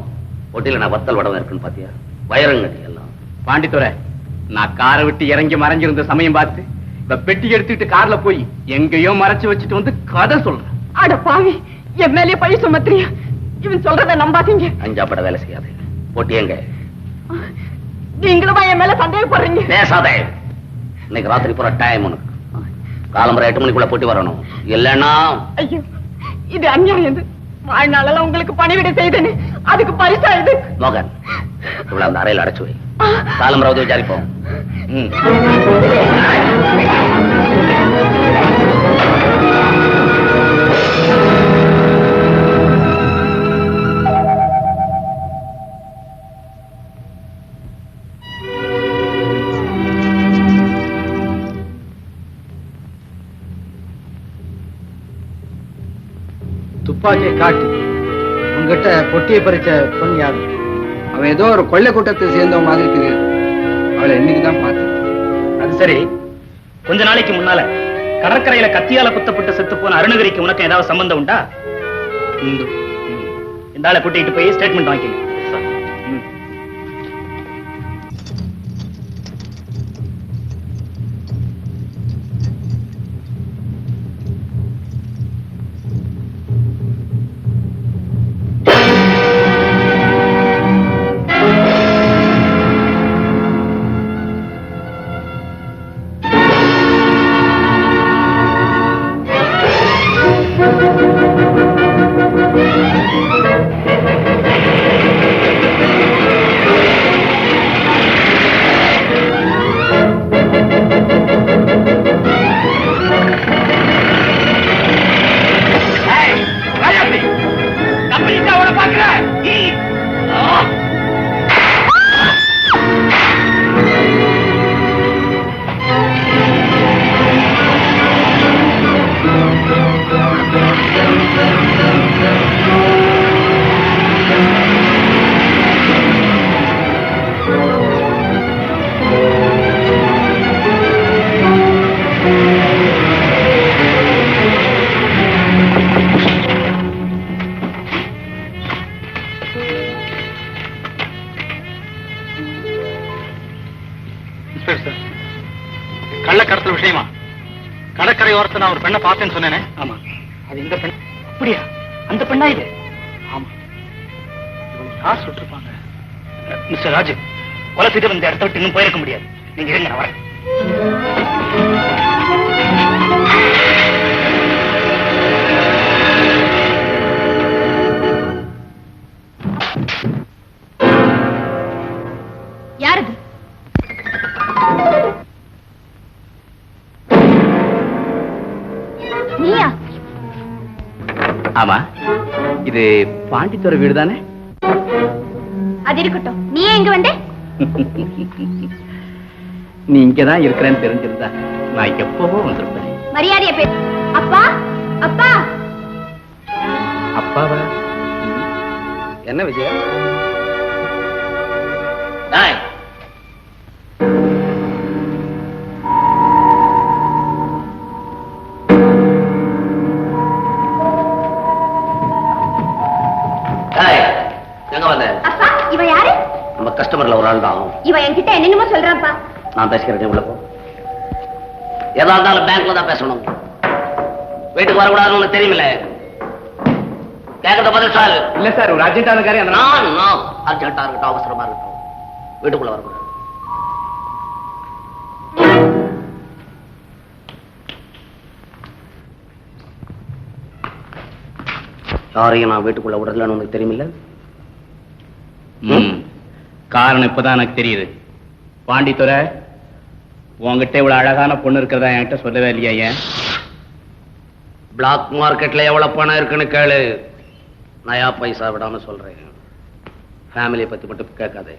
பொட்டியில நான் வத்தல் வடம் இருக்குன்னு பாத்தியா? வயரங்கடி எல்லாம். பாண்டித்துறை, நான் காரை விட்டு இறங்கி மறைஞ்சிருந்த சமயம் பார்த்து இப்ப பெட்டி எடுத்துக்கிட்டு கார்ல போய் எங்கேயோ மறைச்சு வச்சுட்டு வந்து கதை சொல்றேன். அட பாவி, என் மேலே பழி சுமத்திரியா? இவன் சொல்றத நம்பாதீங்க. அஞ்சாப்பட வேலை செய்யாது. பொட்டி எங்க? நீங்களும் என் மேல சந்தேகப்படுறீங்க. பேசாதே. இன்னைக்கு ராத்திரி பூரா டைம் உனக்கு. காலம்பரை 8 மணிக்குள்ள போட்டி வரணும். இல்லன்னா ஐயோ, இது அநியாயம். வாழ்நாளெல்லாம் உங்களுக்கு பணிவிடை செய்தேன்னு அதுக்கு பரிசா இது? மோகன், இவ்வளவு அந்த அறையில் அடைச்சு வை. காலம்பரை விசாரிப்போம். துப்பாக்கியை காட்டி உங்ககிட்ட பொட்டியை பறிச்ச பொண்ணு யாரு? அவன் ஏதோ ஒரு கொள்ளை கூட்டத்தை சேர்ந்த மாதிரி தெரியுது. அவளை இன்னைக்குதான் பார்த்தேன். அது சரி, கொஞ்ச நாளைக்கு முன்னால கடற்கரையில கத்தியால குத்தப்பட்டு செத்து போன அருணகிரிக்கு உனக்கு ஏதாவது சம்பந்தம் உண்டா? உண்டு. இந்த ஆளை கூட்டிட்டு போய் ஸ்டேட்மெண்ட் வாங்கிக்கங்க. கரையோரத்தை நான் ஒரு பெண்ணை பார்த்தேன்னு சொன்னேனே. ஆமா, அது இந்த பெண். அப்படியா? அந்த பெண்ணா இது? ஆமா. யார் சுட்டிருப்பாங்க? மிஸ்டர் ராஜு, கொலை செய்து இந்த இடத்த விட்டு இன்னும் போயிருக்க முடியாது. நீங்க இருங்க, நான் வரேன். யாரது? நீயா? ஆமா, இது பாண்டித்துறை வீடு தானே? அது இருக்கட்டும், நீ எங்க வந்த? நீ இங்கதான் இருக்கிறேன்னு தெரிஞ்சிருந்தா நான் எப்பவோ வந்திருப்பேன். மரியாதைய பேசு. அப்பா, அப்பா. அப்பாவா? என்ன விஜயா? எங்க வந்த? அப்பா, இவ யாரு? நம்ம கஸ்டமர்ல ஒரு ஆள் தான். இவ என்கிட்ட என்னென்னமோ சொல்றான்ப்பா. நான் பேசிக்கிறேன், உள்ள போ. எதா இருந்தாலும் பேங்க்ல தான் பேசணும். வீட்டுக்கு வரக்கூடாதுன்னு உனக்கு தெரியுமில்ல? கேட்கறத பதில் சார். இல்ல சார், ஒரு அர்ஜென்டான காரியம். நான் அர்ஜென்டா இருக்கட்டும், அவசரமா இருக்கட்டும், வீட்டுக்குள்ள வரக்கூடாது. யாரையும் நான் வீட்டுக்குள்ள விடலன்னு உனக்கு தெரியுமில்ல? காரணம் இப்பதான் எனக்கு தெரியுது. பாண்டித்துறை, உங்ககிட்ட இவ்வளவு அழகான பொண்ணு இருக்கிறதா என்கிட்ட சொல்லவே இல்லையா? ஏன்? பிளாக் மார்க்கெட்ல எவ்வளவு பணம் இருக்குன்னு கேளு. நயா பைசா விடாம சொல்றேன். ஃபேமிலியை பத்தி மட்டும் கேட்காது.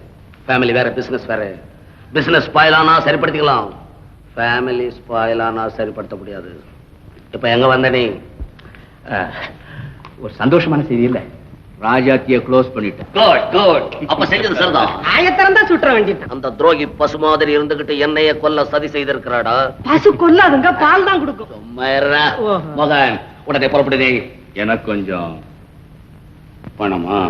ஃபேமிலி வேற, பிசினஸ் வேற. பிசினஸ் ஸ்பாயில் ஆனா சரிப்படுத்திக்கலாம், ஃபேமிலி ஸ்பாயில் ஆனா சரிப்படுத்த முடியாது. இப்ப எங்க வந்த நீ? ஒரு சந்தோஷமான செய்தி இல்ல, ராஜாத்திய க்ளோஸ் பண்ணிட்டேன். Good good. அப்ப செஞ்சது சரிதான். ஆயத்திறந்தா சுற்ற வேண்டியது. அந்த துரோகி பசு மாதிரி இருந்துகிட்டு என்னைய கொல்ல சதி செய்திருக்கிறாடா. பசு கொல்லாதுங்க, பால் தான் கொடுக்கும். மகன், உடனே புறப்படுதே. எனக்கு கொஞ்சம் பணமா?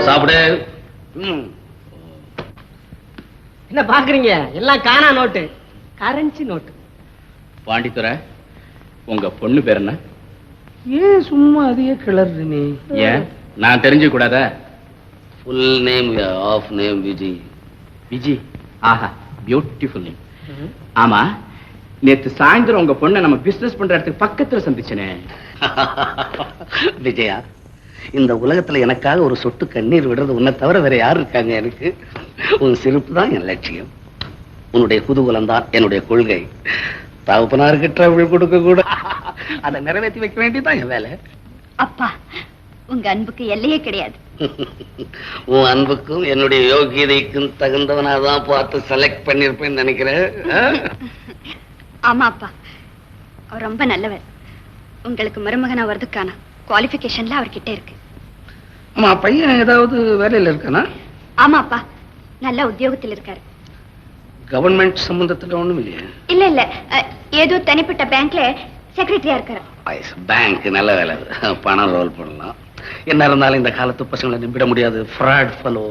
சாப்பிடு. என்ன பாக்குறீங்க? எல்லாம் காணா நோட்டு, கரன்சி நோட்டு. பாண்டித்துறை, உங்க பொண்ணு பேர் என்ன? ஏன் சும்மா அதையே கிளறு நீ? ஏன், நான் தெரிஞ்சு கூடாதா? Full name of name Viji. Viji? ஆஹா, பியூட்டிஃபுல் நேம். ஆமா, நேத்து சாயந்தரம் உங்க பொண்ணை நம்ம பிசினஸ் பண்ற இடத்துக்கு பக்கத்துல சந்திச்சனே. விஜயா, இந்த உலகத்துல எனக்காக ஒரு சொட்டு கண்ணீர் விடுறது உன்னை தவிர வேற யாரு இருக்காங்க எனக்கு? உன் சிரிப்பு தான் என் லட்சியம், உன்னுடைய குதூகலம் தான் என்னுடைய கொள்கை. தகப்பனாருக்கு ட்ரபிள் கொடுக்க கூட அதை நிறைவேற்றி வைக்க வேண்டியதான் என் வேலை. அப்பா, உங்க அன்புக்கு எல்லையே கிடையாது. உன் அன்புக்கும் என்னுடைய யோகியதைக்கும் தகுந்தவனாதான் பார்த்து செலக்ட் பண்ணிருப்பேன்னு நினைக்கிறேன். ஆமா அப்பா, அவர் ரொம்ப நல்லவர். உங்களுக்கு மருமகனா வர்றதுக்கான குவாலிஃபிகேஷன்ல அவர்கிட்ட இருக்கு. ஆமா, பையன் ஏதாவது வேலையில இருக்கானா? ஆமா அப்பா, நல்ல உத்தியோகத்தில் இருக்காரு. கவர்மெண்ட் சம்பந்தத்துல ஒண்ணும் இல்லையா? இல்ல இல்ல, ஏதோ தனிப்பட்ட பேங்க்ல செக்ரட்டரியா இருக்காரு. பேங்க் நல்ல வேலை, பணம் ரோல் பண்ணலாம். என்ன இருந்தாலும் இந்த காலத்து பசங்களை நம்பிட முடியாது. Fraud fellow.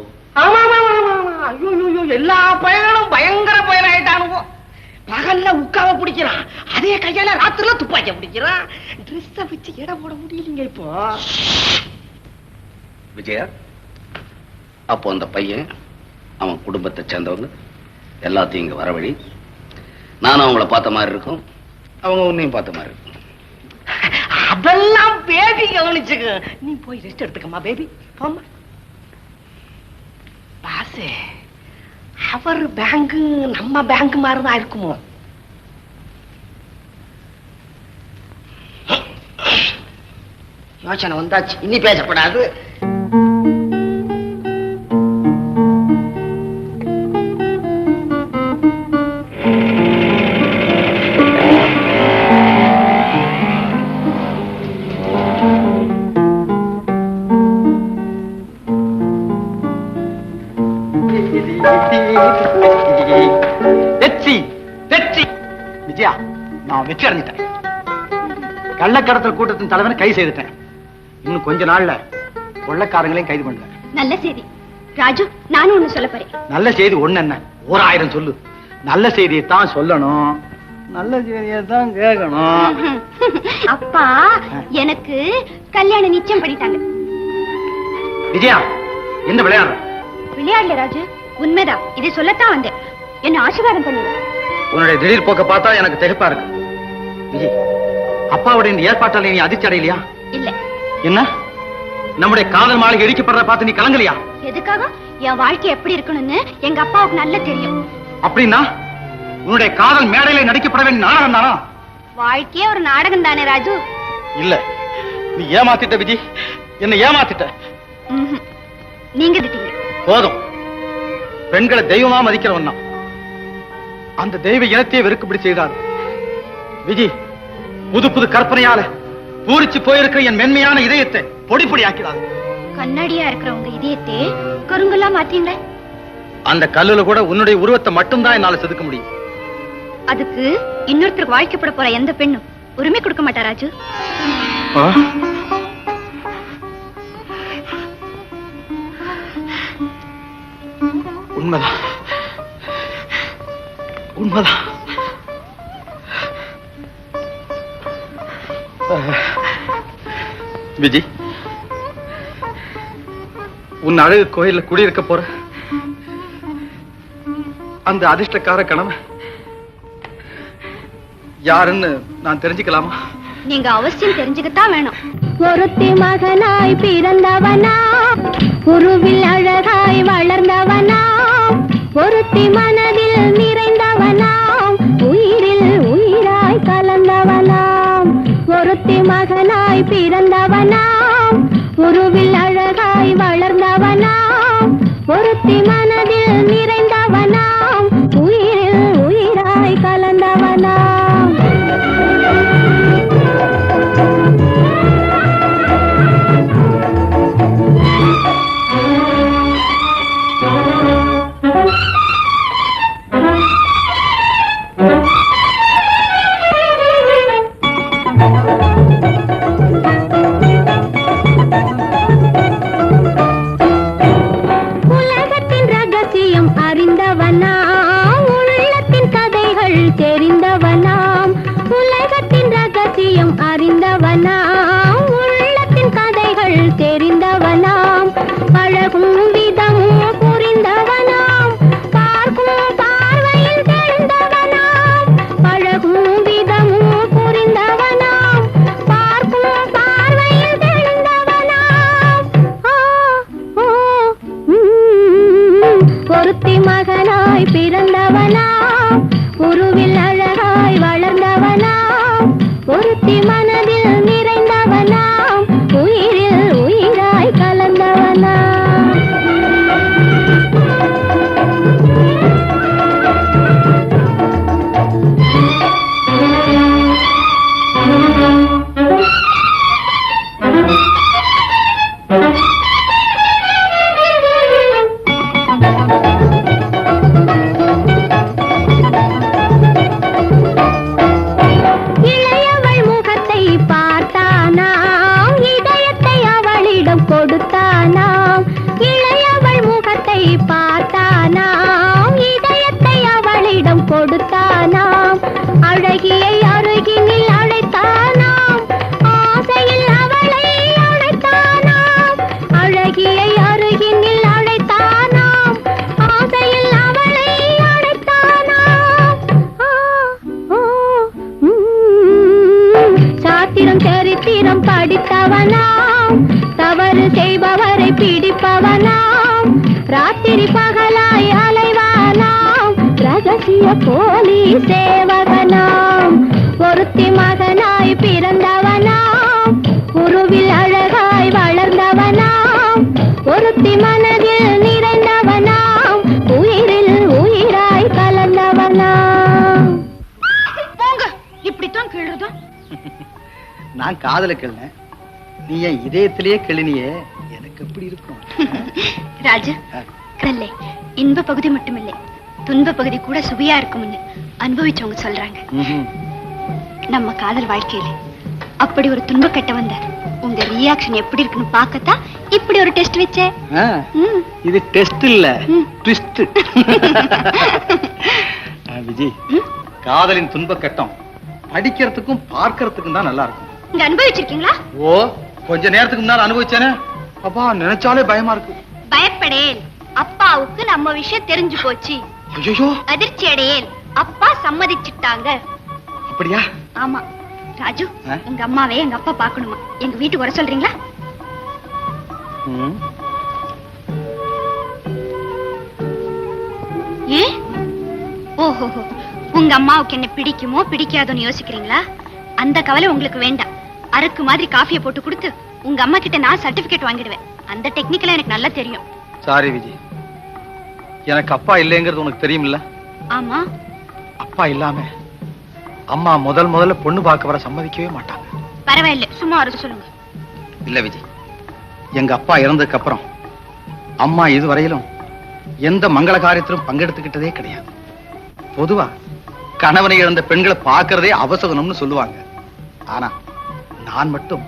ஆமா ஆமா ஆமா ஆமா. ஐயோ ஐயோ, எல்லா பயனும் பயங்கர பயனாயிட்டானுவோ. பகல்ல உட்காவ பிடிக்கிறான், அதே கையால ராத்திரில துப்பாக்கிய பிடிக்கிறான். ட்ரெஸ்ஸ வச்சு எடை போட முடியலீங்க இப்போ. விஜயா, அப்போ அந்த பையன் அவன் குடும்பத்தை சேர்ந்தவங்க எல்லாத்தையும் இங்க வரவழி. நானும் அவங்கள பார்த்த மாதிரி இருக்கும், அவங்க உன்னையும் பார்த்த மாதிரி இருக்கும். அதெல்லாம் பேபி கவனிச்சுக்க. நீ போய் ரெஸ்ட் எடுத்துக்கம்மா பேபி, போம்மா. பாசே, அவர் பேங்க் நம்ம பேங்க் மாதிரிதான் இருக்குமோ? யோசனை வந்தாச்சு, இனி பேசப்படாது. நான் வெற்றி அடைஞ்சிட்டேன். கள்ளக்கடத்தல் கூட்டத்தின் தலைவனை கைது செய்துட்டேன். இன்னும் கொஞ்ச நாள்ல கொள்ளக்காரங்களையும் கைது பண்ணுவேன். நல்ல செய்தி ராஜு. நானும் ஒண்ணு சொல்ல போறேன். நல்ல செய்தி ஒண்ணு என்ன, 1000 சொல்லு. நல்ல செய்தியை தான் சொல்லணும், நல்ல செய்தியை தான் கேட்கணும். அப்பா எனக்கு கல்யாணம் நிச்சயம் பண்ணிட்டாங்க. விஜயா, என்ன விளையாடுற? விளையாடல ராஜு, உண்மைதான். இதை சொல்லத்தான் வந்தேன். என்ன ஆசீர்வாதம் பண்ணுங்க. உன்னுடைய திடீர் போக்க பார்த்தா எனக்கு திகைப்பா இருக்கு. விஜய், அப்பாவுடைய இந்த ஏற்பாட்டால நீ அதிர்ச்சி அடையலையா? இல்ல. என்ன, நம்முடைய காதல் மாளிகை இடிக்கப்படுற பார்த்து நீ கலங்கலையா? எதுக்காக? என் வாழ்க்கை எப்படி இருக்கணும்னு எங்க அப்பாவுக்கு நல்லா தெரியும். அப்படின்னா உன்னுடைய காதல் மேடையில நடிக்கப்பட வேண்டிய நாடகம் தானா? வாழ்க்கையே ஒரு நாடகம் தானே ராஜு. இல்ல, நீ ஏமாத்திட்ட விஜய், என்ன ஏமாத்திட்ட. நீங்க திட்டீங்க. போதும். பெண்களை தெய்வமா மதிக்கிறவன் தான். அந்த தெய்வ இனத்தையே வெறுக்கும்படி செய்தார் விஜய். புது புது கற்பனையால பூரிச்சு போயிருக்கிற என் மென்மையான இதயத்தை பொடி பொடி ஆக்கிறார். கண்ணாடியா இருக்கிற உங்க இதயத்தை கருங்கல்லா மாத்தீங்க. அந்த கல்லுல கூட உன்னுடைய உருவத்தை மட்டும்தான் என்னால செதுக்க முடியும். அதுக்கு இன்னொருத்தருக்கு வாழ்க்கைப்பட போற எந்த பெண்ணும் உரிமை கொடுக்க மாட்டா ராஜு. உண்மைதான், உண்மைதான். விஜய், உன் அழகு கோயில்ல குடியிருக்க போற அந்த அதிர்ஷ்டக்கார கணவன் யாருன்னு நான் தெரிஞ்சுக்கலாமா? நீங்க அவசியம் தெரிஞ்சுக்கத்தான் வேணும். ஒருத்தி மகனாய் பிறந்தவனா, உருவில் அழகாய் வளர்ந்தவனா, ஒருத்தி மனதில் நிறைந்தவனாம், உயிரில் உயிராய் கலந்தவனாம். ஒருத்தி மகனாய் பிறந்தவனாம், உருவில் அழகாய் வளர்ந்தவனாம், ஒருத்தி மனதில் நிறைந்தவனாம், உயிரில் உயிராய் கலந்தவனாம். உலகத்தின் ரகசியம் அறிந்தவனாம், உள்ளத்தின் கதைகள் தெரிந்தவனாம். உலகத்தின் ரகசியம் அறிந்தவனாம், உள்ளத்தின் கதைகள் தெரிந்தவனாம். பழகும் விதமும் புரிந்தவனாம், பார்க்கும் பார்வையில் தெரிந்தவனாம். பழகும் விதமும் புரிந்தவனாம், பார்க்கும் பார்வையில் தெரிந்தவனாம். ஒருத்தி மகனாய் பிறந்தவனாம், உருவில் அழகாய் வளர்ந்தவனாம், ஒருத்தி மனதில் நிறைந்தவனாம், உயிரில் உயிராய் கலந்தவனாம். இளையவள் முகத்தை பார்த்தானாம், இதயத்தை அவளிடம் கொடுத்தானாம். இளையவள் முகத்தை பார்த்தானாம், இதயத்தை அவளிடம் கொடுத்தானாம். அழகியை அருகினில் அழைத்தானாம், ஆசையில் அவளை அழைத்தானாம். அழகியை அருகினில் அழைத்தானாம், ஆசையில் அவளை அழைத்தானாம். சாத்திரம் சரித்திரம் படித்தவனாம், தவறு செய்பவரை பிடிப்பவனாம். ராத்திரி பகலாய் அலைவானாம், ரகசிய போலீஸ் சேவகனாம். ஒருத்தி மகனாய் பிறந்தவனாம், உருவில் அழகாய் வளர்ந்தவனாம், ஒருத்தி மனதில் நிறைந்தவனாம், உயிரில் உயிராய் கலந்தவனாம். போங்க, இப்படித்தான் கீழுதா? நான் காதல கிள்ளன, நீ என் இதயத்திலேயே கிள்ளினியே, எனக்கு எப்படி இருக்கும்? ராஜு, கடல்ல இன்ப பகுதி மட்டுமில்லை, துன்ப பகுதி கூட சுவையா இருக்கும்னு அனுபவிச்சவங்க சொல்றாங்க. நம்ம காதல் வாழ்க்கையில அப்படி ஒரு துன்பக்கட்ட வந்த உங்க ரியாக்ஷன் எப்படி இருக்குன்னு பார்க்கத்தான் இப்படி ஒரு டெஸ்ட் வச்சேன். இது டெஸ்ட் இல்ல, ட்விஸ்ட். விஜய், காதலின் துன்பக்கட்டம் படிக்கிறதுக்கும் பார்க்கறதுக்கும் தான் நல்லா இருக்கும். இங்க அனுபவிச்சிருக்கீங்களா? ஓ, கொஞ்ச நேரத்துக்கு முன்னால அனுபவிச்சேனே. அப்பா, நினைச்சாலே பயமா இருக்கு. பயப்படேன், அப்பாவுக்கு நம்ம விஷயம் தெரிஞ்சு போச்சு. ஐயோ, அதிர்ச்சி அடையேன், அப்பா சம்மதிச்சுட்டாங்க. அப்படியா? ஆமா. ராஜு, உங்க அம்மாவே எங்க அப்பா பாக்கணுமா? எங்க வீட்டுக்கு வர சொல்றீங்களா? ஏ, ஓஹோ, உங்க அம்மாவுக்கு என்ன பிடிக்குமோ பிடிக்காதோன்னு யோசிக்கிறீங்களா? அந்த கவலை உங்களுக்கு வேண்டாம். அருக்கு மாதிரி காஃபியை போட்டு கொடுத்து உங்க அம்மா கிட்ட நான் சர்டிபிகேட் வாங்கிடுவேன். அந்த டெக்னிக்கல எனக்கு நல்லா தெரியும். சாரி விஜய், எனக்கு அப்பா இல்லைங்கிறது உனக்கு தெரியுமில்ல? ஆமா. அப்பா இல்லாம அம்மா முதல்ல பொண்ணு பார்க்க வர சம்மதிக்கவே மாட்டாங்க. பரவாயில்ல, சும்மா ஒரு சொல்லுங்க. இல்ல விஜய், எங்க அப்பா இறந்ததுக்கு அப்புறம் அம்மா இதுவரையிலும் எந்த மங்கள காரியத்திலும் பங்கெடுத்துக்கிட்டதே கிடையாது. பொதுவா கணவனை இழந்த பெண்களை பார்க்கறதே அவசகுணம்னு சொல்லுவாங்க. ஆனா நான் மட்டும்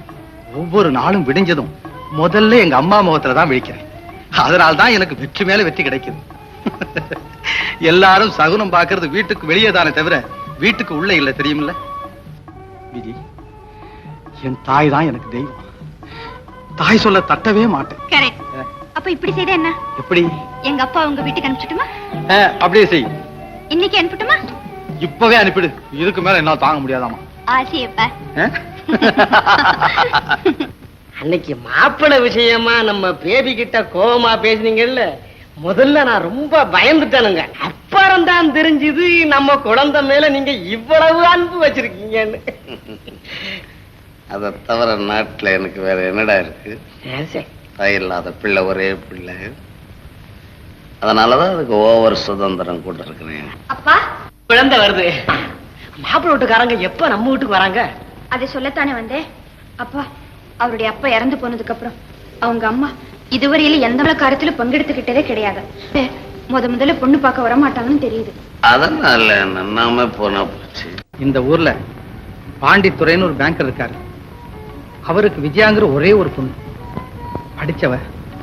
ஒவ்வொரு நாளும் விடிஞ்சதும் முதல்ல எங்க அம்மா முகத்துல தான் விழிக்கிறேன். அதனால்தான் எனக்கு வெற்றி மேல வெற்றி கிடைக்குது. எல்லாரும் சகுனம் பார்க்கறது வீட்டுக்கு வெளியே தானே தவிர வீட்டுக்கு உள்ள இல்ல, தெரியுமில்ல? விஜி, என் தாய் தான் எனக்கு தெய்வம். தாய் சொல்ல தட்டவே மாட்டேன். கரெக்ட். அப்ப இப்படி செய்த என்ன? எப்படி? எங்க அப்பா உங்க வீட்டுக்கு அனுப்பிச்சுட்டுமா? அப்படியே செய். இன்னைக்கு அனுப்பிட்டுமா? இப்பவே அனுப்பிடு. இதுக்கு மேல என்னால தாங்க முடியாதாமா. ஆசியப்பா. அன்னைக்கு மாப்பிள்ளை விஷயமா நம்ம பேபி கிட்ட கோபமா பேசுனீங்கல்ல, முதல்ல நான் ரொம்ப பயந்துட்டேனுங்க. அப்புறம் தான் தெரிஞ்சது நம்ம குழந்தை மேல நீங்க இவ்வளவு அன்பு வச்சிருக்கீங்கன்னு. அதை தவிர நாட்டுல எனக்கு வேற என்னடா இருக்கு? தாய் இல்லாத பிள்ளை, ஒரே பிள்ளை. அதனாலதான் அதுக்கு ஓவர் சுதந்திரம் கூட இருக்கிறேன். அப்பா, குழந்தை வருது. மாப்பிள்ளை வீட்டுக்காரங்க எப்ப நம்ம வீட்டுக்கு வராங்க? அதை சொல்லத்தானே வந்தேன். அப்பா, அவருடைய அப்பா இறந்து போனதுக்கு அப்புறம் அவங்க அம்மா இதுவரையில எந்த காரியத்துல பங்கெடுத்துக்கிட்டதே கிடையாது. முதல்ல பொண்ணு பார்க்க வரமாட்டாங்கன்னு தெரியுது. அதனால நன்னாம போனா போச்சு. இந்த ஊர்ல பாண்டித்துறைன்னு ஒரு பேங்கர் இருக்காரு. அவருக்கு விஜயாங்கிற ஒரே ஒரு பொண்ணு. படிச்சவ,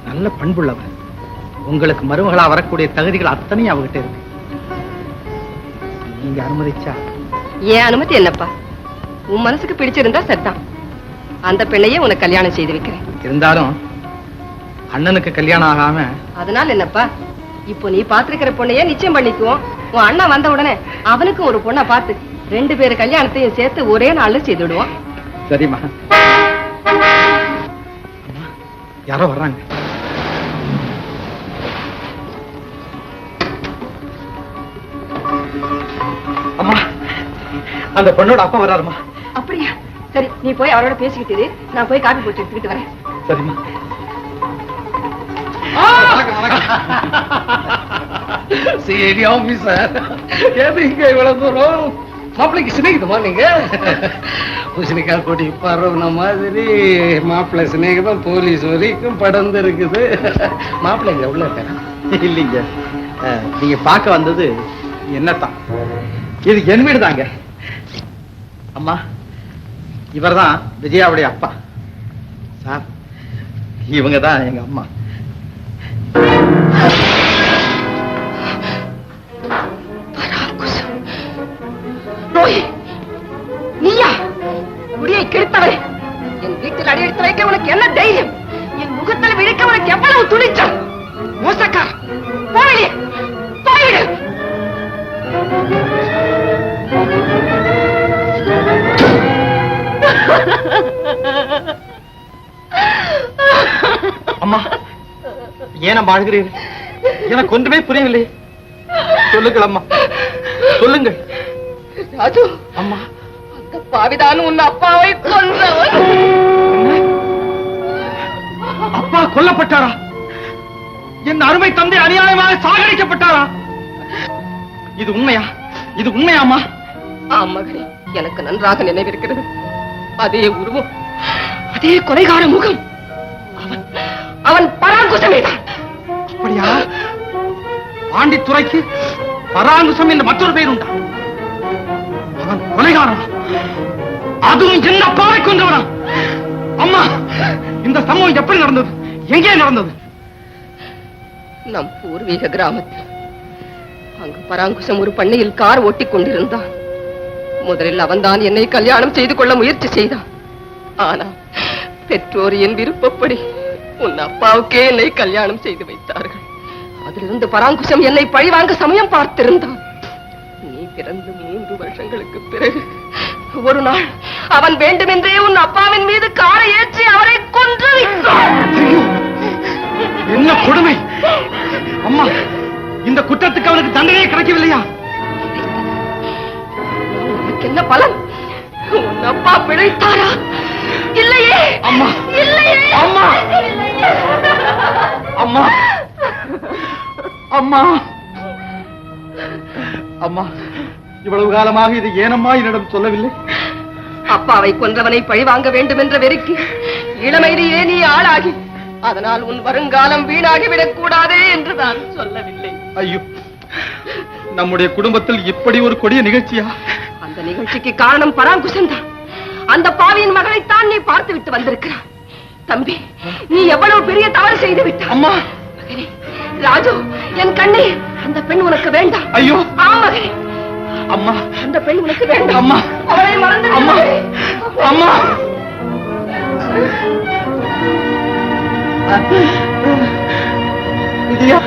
நல்ல பண்புள்ளவ. உங்களுக்கு மருமகளா வரக்கூடிய தகுதிகள் அத்தனையும் அவகிட்ட இருக்கு. நீங்க அனுமதிச்சா? ஏன் அனுமதி என்னப்பா? உன் மனசுக்கு பிடிச்சிருந்தா சரிதான். அந்த பெண்ணையே உனக்கு கல்யாணம் செய்து வைக்கிறேன். இருந்தாலும் அண்ணனுக்கு கல்யாணம் ஆகாம. அதனால என்னப்பா, இப்போ நீ பாத்துருக்கிற பொண்ணையே நிச்சயம் பண்ணிக்குவோம். உன் அண்ணா வந்த உடனே அவனுக்கும் ஒரு பொண்ணை பார்த்து 2 பேரு கல்யாணத்தையும் சேர்த்து ஒரே நாள்ல செய்து விடுவோம். சரிம்மா. யாரோ வர்றாங்க. அம்மா, அந்த பொண்ணோட அப்பா வர்றாருமா. அப்படியா? சரி, நீ போய் அவரோட பேசிக்கிட்டு, நான் போய் காபி போட்டு எடுத்துக்கிட்டு வரேன். சரிம்மா. சரி ஆபீசர், ஏது இங்க இவ்வளவு தூரம்? மாப்பிள்ளைக்கு சிநேகிதமா நீங்க? பூசணிக்காய் கொடி பரவுன மாதிரி மாப்பிள்ளை சிநேகிதம் போலீஸ் வரைக்கும் படர்ந்து இருக்குது. மாப்பிள்ளை இங்க உள்ள இருக்காரா? இல்லைங்க, நீங்க பார்க்க வந்தது என்னத்தான். இது என் வீடு தாங்க. அம்மா, இவர்தான் விஜயாவுடைய அப்பா. சார், இவங்க தான் எங்க அம்மா. நீயா குடியை கெடுத்தவரே? என் வீட்டில் அடியெடுத்து வைக்க உனக்கு என்ன தைரியம்? என் முகத்தில் விழிக்க உனக்கு எவ்வளவு துணிச்சல்? மோசக்கார, போயிடு, போயிடு. அம்மா, ஏன் அழுகிறீர்கள்? எனக்கு ஒன்றுமே புரியவில்லை. சொல்லுங்கள் அம்மா, சொல்லுங்கள். ராஜு, அம்மா, அந்த பாவிதான் உன் அப்பாவை கொன்றவன். அப்பா கொல்லப்பட்டாரா? என் அருமை தந்தை அநியாயமாக சாகடிக்கப்பட்டாரா? இது உண்மையா? இது உண்மையாமா? ஆம் மகனே, எனக்கு நன்றாக நினைவிருக்கிறது. அதே உருவம், அதே கொலைகார முகம். அவன் பராங்குசமேதான். அப்படியா? பாண்டித்துறைக்கு பராங்குசம் என்ற மற்றொரு பெயர் உண்டா? அவன் கொலைகாரன். அதுவும் என்ன அப்பாவை கொண்டவனா? அம்மா, இந்த சம்பவம் எப்படி நடந்தது? எங்கே நடந்தது? நம் பூர்வீக கிராமத்தில் அங்கு பராங்குசம் ஒரு பண்ணையில் கார் ஓட்டிக் கொண்டிருந்தான். முதலில் அவன்தான் என்னை கல்யாணம் செய்து கொள்ள முயற்சி செய்தான். ஆனால் பெற்றோர் என் விருப்பப்படி உன் அப்பாவுக்கே என்னை கல்யாணம் செய்து வைத்தார்கள். அதிலிருந்து பராங்குசம் என்னை பழிவாங்க சமயம் பார்த்திருந்தான். நீ பிறந்து 3 வருஷங்களுக்கு பிறகு ஒரு நாள் அவன் வேண்டுமென்றே உன் அப்பாவின் மீது காரை ஏற்றி அவரை கொன்று விட்டான். என்ன கொடுமை! அம்மா, இந்த குற்றத்துக்கு அவனுக்கு தண்டனை கிடைக்கவில்லையா? உனக்கு என்ன பலன்? உன் அப்பா பிழைத்தாரா? இல்லையே அம்மா, இல்லையே அம்மா, அம்மா, அம்மா, அம்மா, இவ்வளவு காலமாக இது ஏனம்மா என்னிடம் சொல்லவில்லை? அப்பாவை கொன்றவனை பழிவாங்க வேண்டும் என்ற வெறிக்கு இளமையிலேயே நீ ஆளாகி அதனால் உன் வருங்காலம் வீணாகிவிடக் கூடாதே என்று நான் சொல்லவில்லை. ஐயோ, நம்முடைய குடும்பத்தில் இப்படி ஒரு கொடிய நிகழ்ச்சியா? அந்த நிகழ்ச்சிக்கு காரணம் பராங்குசம் தான். அந்த பாவியின் மகளைத்தான் நீ பார்த்து விட்டு வந்திருக்கிறாய். தம்பி, நீ எவ்வளவு பெரிய தவறு செய்து விட்டாய். அம்மா, மகனே ராஜு, என் கண்ணே, அந்த பெண் உனக்கு வேண்டாம். ஐயோ, ஆம் மகனே, அம்மா, அந்த பெண் உனக்கு வேண்டாம். அம்மா, அவளை மறந்து அம்மா, அம்மா. விஜயா,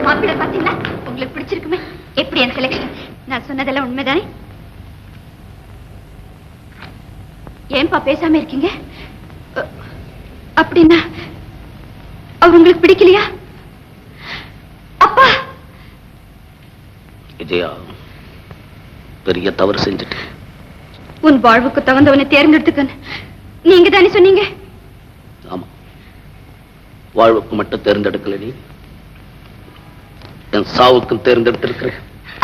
மாப்பிள்ளை பாத்தீங்களா? உங்களுக்கு பிடிச்சிருக்குமே? எப்படி என் செலக்ஷன்? நான் சொன்னதெல்லாம் உண்மைதானே? ஏன்பா பேசாம இருக்கீங்க? அப்படின்னா அவர் உங்களுக்கு பிடிக்கலையா? அப்பா, விஜயா, பெரிய தவறு செஞ்சுட்டு. உன் வாழ்வுக்கு தகுந்தவனை தேர்ந்தெடுத்துக்கன்னு நீங்க தானே சொன்னீங்க? ஆமா, வாழ்வுக்கு மட்டும் தேர்ந்தெடுக்கல, நீ என் சாவுக்கும் தேர்ந்தெடுத்திருக்கிற.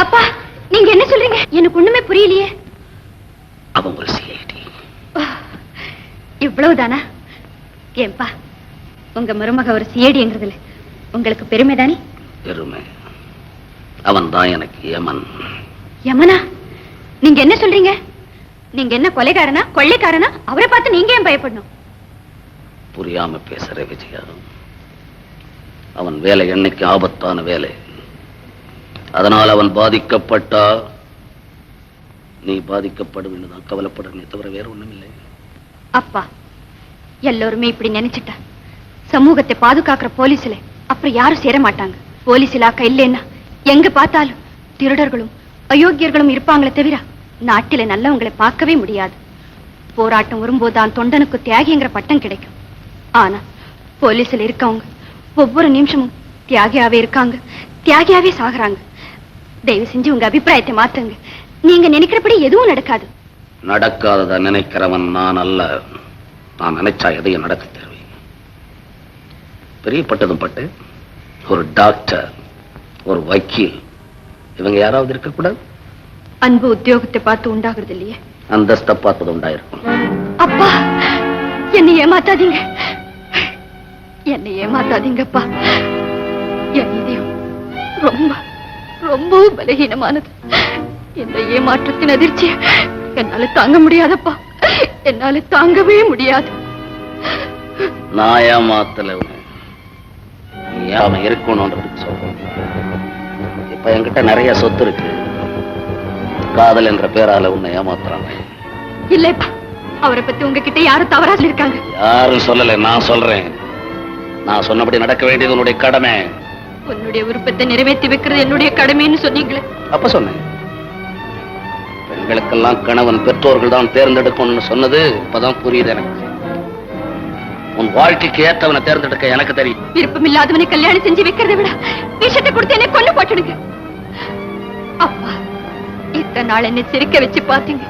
அப்பா, நீங்க என்ன சொல்றீங்க? எனக்கு ஒண்ணுமே புரியலையே. அவன் ஒரு சிஐடி. இவ்வளவுதானா? ஏன்பா, உங்க மருமக ஒரு சிஐடிங்கிறதுல உங்களுக்கு பெருமை தானே? பெருமை. அவன் தான் எனக்கு யமன். யமனா? நீங்க என்ன சொல்றீங்க? நீங்க என்ன கொலைகாரனா கொள்ளைக்காரனா? அவரை பார்த்து நீங்க ஏன் பயப்படணும்? புரியாம பேசுற விஜயா. அவன் வேலை என்னைக்கு ஆபத்தான வேலை. அதனால் அவன் பாதிக்கப்பட்டா நீ பாதிக்கப்படுவீன்னு தான் கவலைப்படுறே தவிர வேற ஒண்ணும் இல்லை. அப்பா, எல்லோருமே இப்படி நினைச்சிட்டா சமூகத்தை பாதுகாக்கிற போலீஸ்ல அப்புறம் யாரும் சேர மாட்டாங்க. போலீஸ் இலாக்கா இல்லைன்னா எங்க பார்த்தாலும் திருடர்களும் அயோக்கியர்களும் இருப்பாங்களே தவிர நாட்டில நல்லவங்களை பார்க்கவே முடியாது. போராட்டம் வரும்போதுதான் தொண்டனுக்கு தியாகிங்கிற பட்டம் கிடைக்கும். ஆனா போலீஸ்ல இருக்கவங்க ஒவ்வொரு நிமிஷமும் தியாகியாவே இருக்காங்க, தியாகியாவே சாகுறாங்க. தயவு செஞ்சு உங்க அபிப்பிராயத்தை மாத்துங்க. நீங்க நினைக்கிறபடி எதுவும் நடக்காது. நடக்காதத நினைக்கிறவன் நான் அல்ல. நான் நினைச்சா எதையும் நடக்க தருவேன். பெரியப்பட்டதும் பட்டு ஒரு டாக்டர், ஒரு வக்கீல், இவங்க யாராவது இருக்கக்கூடாது? அன்பு உத்தியோகத்தை பார்த்து உண்டாகிறது இல்லையே, அந்தஸ்தை பார்த்தது உண்டாயிருக்கும். அப்பா, என்னை ஏமாத்தாதீங்க, என்னை ஏமாத்தாதீங்கப்பா. என் இதயம் ரொம்ப ரொம்ப பலகீனமானது. இந்த ஏமாற்றத்தின் அதிர்ச்சி என்னால தாங்க முடியாதப்பா, என்னால தாங்கவே முடியாது. நான் ஏமாத்தல, அவன் இருக்கணும்ன்றதுக்கு சொல்றேன். இப்ப என்கிட்ட நிறைய சொத்து இருக்கு. காதல் என்ற பேரால உன்னை ஏமாத்துறாங்க. இல்லப்பா, அவரை பத்தி உங்ககிட்ட யாரும் தவறா சொல்லிருக்காங்க. யாரும் சொல்லல, நான் சொல்றேன். நான் சொன்னபடி நடக்க வேண்டியது உன்னுடைய கடமை. உன்னுடைய விருப்பத்தை நிறைவேற்றி வைக்கிறது என்னுடைய கடமைன்னு சொன்னீங்களே. அப்ப சொன்னேன். பெண்களுக்கெல்லாம் கணவன் பெற்றோர்கள் தான் தேர்ந்தெடுக்கணும்னு சொன்னது இப்பதான் புரியுது எனக்கு. உன் வாழ்க்கைக்கு ஏற்றவனை தேர்ந்தெடுக்க எனக்கு தெரியும். விருப்பம் இல்லாதவனை கல்யாணம் செஞ்சு வைக்கிறதை விட விஷத்தை கொடுத்து என்னை கொண்டு போட்டுடுங்க. அப்பா, இத்தனை நாள் என்னை சிரிக்க வச்சு பாத்தீங்க,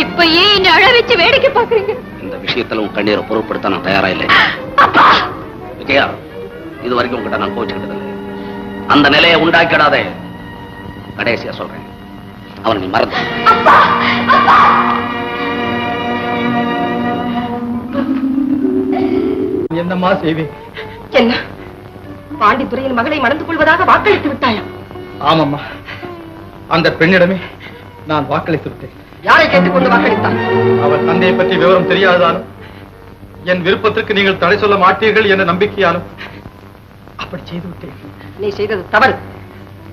இப்ப ஏன் என்னை அழ வச்சு வேடிக்கை பாக்குறீங்க? இந்த விஷயத்துல உன் கண்ணீரை பொருட்படுத்த நான் தயாரா இல்லை. அப்பா, விஜயா, இது வரைக்கும் உங்ககிட்ட நான் கோச்சுக்கிட்டது இல்லை. அந்த நிலையை உண்டாக்கிடாதே. கடைசியா சொல்றேன், அவனை நீ மறந்து. அப்பா, அப்பா. என்னம்மா செய்வேன்? என்ன, பாண்டித்துறையின் மகளை மணந்து கொள்வதாக வாக்களித்து விட்டாயா? ஆமாம்மா, அந்த பெண்ணிடமே நான் வாக்களித்து விட்டேன். யாரை கேட்டுக்கொண்டு வாக்களித்தார்? அவர் தந்தையை பற்றி விவரம் தெரியாததாலும் என் விருப்பத்திற்கு நீங்கள் தடை சொல்ல மாட்டீர்கள் என்ற நம்பிக்கையாலும் அப்படி செய்து விட்டேன். நீ செய்தது தவறு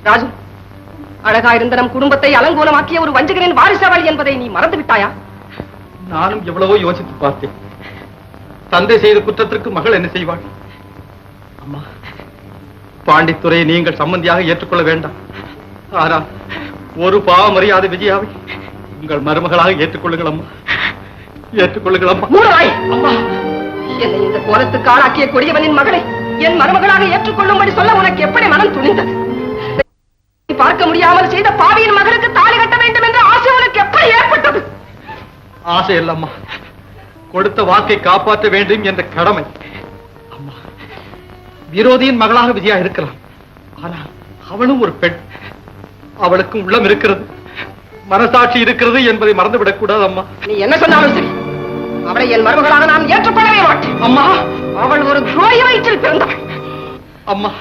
ராஜு. அழகா இருந்த நம் குடும்பத்தை அலங்கோலமாக்கிய ஒரு வஞ்சகரின் வாரிசவள் என்பதை நீ மறந்து விட்டாயா? நானும் எவ்வளவோ யோசித்து பார்த்தேன். தந்தை செய்த குற்றத்திற்கு மகள் என்ன செய்வாள்? அம்மா, பாண்டித்துறையை நீங்கள் சம்பந்தியாக ஏற்றுக்கொள்ள வேண்டாம். ஆனால் ஒரு பாவம் அறியாத விஜயாவை உங்கள் மருமகளாக ஏற்றுக்கொள்ளுங்கள் அம்மா, ஏற்றுக்கொள்ளுங்கள் அம்மா. அம்மா, என்னை இந்த கோலத்துக்கு ஆளாக்கிய கொடியவனின் மகளை என் மருமகளாக ஏற்றுக்கொள்ளும்படி சொல்ல உனக்கு எப்படி மனம் துணிந்தது? பார்க்க முடியாமல் செய்த பாவியின் மகளுக்கு தாலி கட்ட வேண்டும் என்ற ஆசை உனக்கு எப்படி ஏற்பட்டது? ஆசை இல்லம்மா, கொடுத்த வாக்கை காப்பாற்ற வேண்டும் என்ற கடமை. அம்மா, விரோதியின் மகளாக விஜயா இருக்கலாம். ஆனால் அவளும் ஒரு பெண். அவளுக்கும் உள்ளம் இருக்கிறது, மனசாட்சி இருக்கிறது என்பதை மறந்துவிடக் கூடாது அம்மா. நீ என்ன சொன்னாலும் சரி, அவளை என் மருமகளாக நான் ஏற்றுக்கொள்ளவே மாட்டேன். அம்மா, அவள் ஒரு துரோகி வயிற்றில் பிறந்தவள். அம்மா,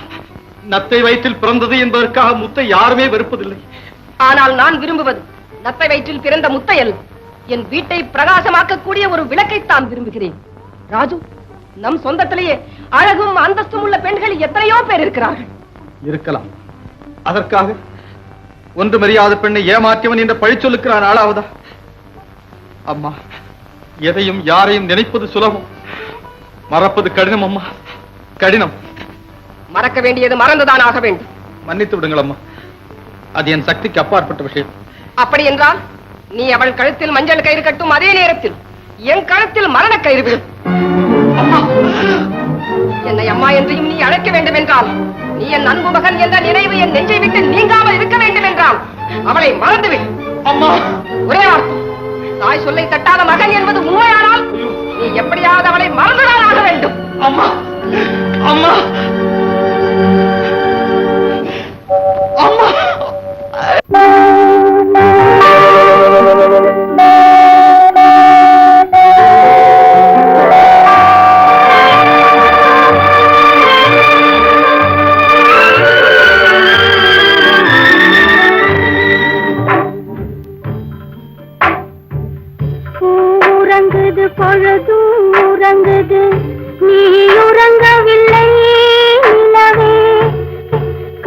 நத்தை வயிற்றில் பிறந்தது என்பதற்காக முத்தை யாருமே வெறுப்பதில்லை. ஆனால் நான் விரும்புவது நத்தை வயிற்றில் பிறந்த முத்தை அல்ல, என் வீட்டை பிரகாசமாக்கக்கூடிய ஒரு விளக்கைத்தான் விரும்புகிறேன். ராஜு, நம் சொந்தத்திலேயே அழகும் அந்தஸ்தும் உள்ள பெண்கள் எத்தனையோ பேர் இருக்கிறார்கள். இருக்கலாம். அதற்காக ஒன்று மரியாத பெண்ணை ஏமாற்றியவன் என்ற பழிச்சொல்லுக்கு நான் ஆளாவதா? அம்மா, எதையும் யாரையும் நினைப்பது சுலபம், மறப்பது கடினம் அம்மா, கடினம். மறக்க வேண்டியது மறந்துதான் ஆக வேண்டும். மன்னித்து விடுங்கள் அம்மா, அது என் சக்திக்கு அப்பாற்பட்ட விஷயம். அப்படி என்றால் நீ அவள் கழுத்தில் மஞ்சள் கயிறு கட்டும் அதே நேரத்தில் என் கழுத்தில் மரண கயிறு விடும். என்னை அம்மா என்றையும் நீ அழைக்க வேண்டும் என்றால், நீ என் அன்பு மகன் என்ற நினைவு என் நெஞ்சை விட்டு நீங்காமல் இருக்க வேண்டும் என்றால் அவளை மறந்துவிடு. அம்மா, ஒரே வார்த்தை, தாய் சொல்லை தட்டாத மகன் என்பது உண்மையானால் நீ எப்படியாவது அவளை மறந்துதான் ஆக வேண்டும். அம்மா, அம்மா, அம்மா. உறங்குது பொழுது உறங்குது, நீ உறங்கவில்லை நிலவே.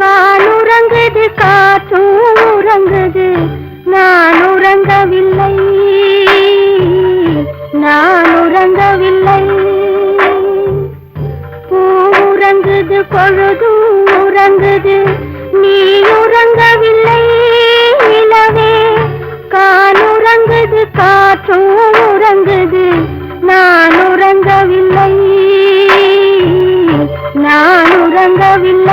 காலுறங்குது காற்றும் உறங்குது, நான் உறங்கவில்லை, நான் உறங்கவில்லை. உறங்குது பொழுது உறங்குது, நீ உறங்கவில்லை நிலவே. காலுறங்குது காற்றும் உறங்குது, நான் உறங்கவில்லை, நான் உறங்கவில்லை.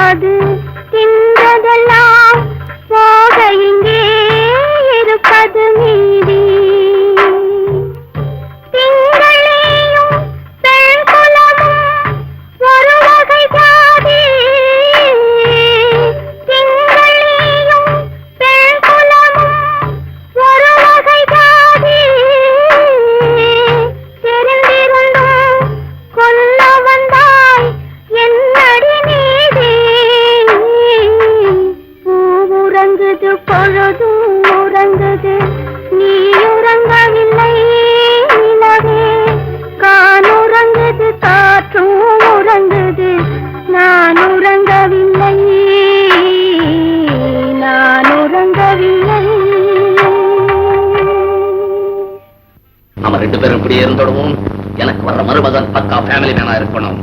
அது தின்றதெல்லாம் போக இங்கே பொழுதும் உறங்குது நீ உறங்கவில்லை நிலவே கானுறங்குது காற்றும் உறங்குது நான் உறங்கவில்லை நான் உறங்கவில்லை. நம்ம 2 பேரும் இப்படியே இருந்தோடுவோம். எனக்கு வர்ற மருமகன் பக்கா ஃபேமிலி மேனா இருக்கணும்.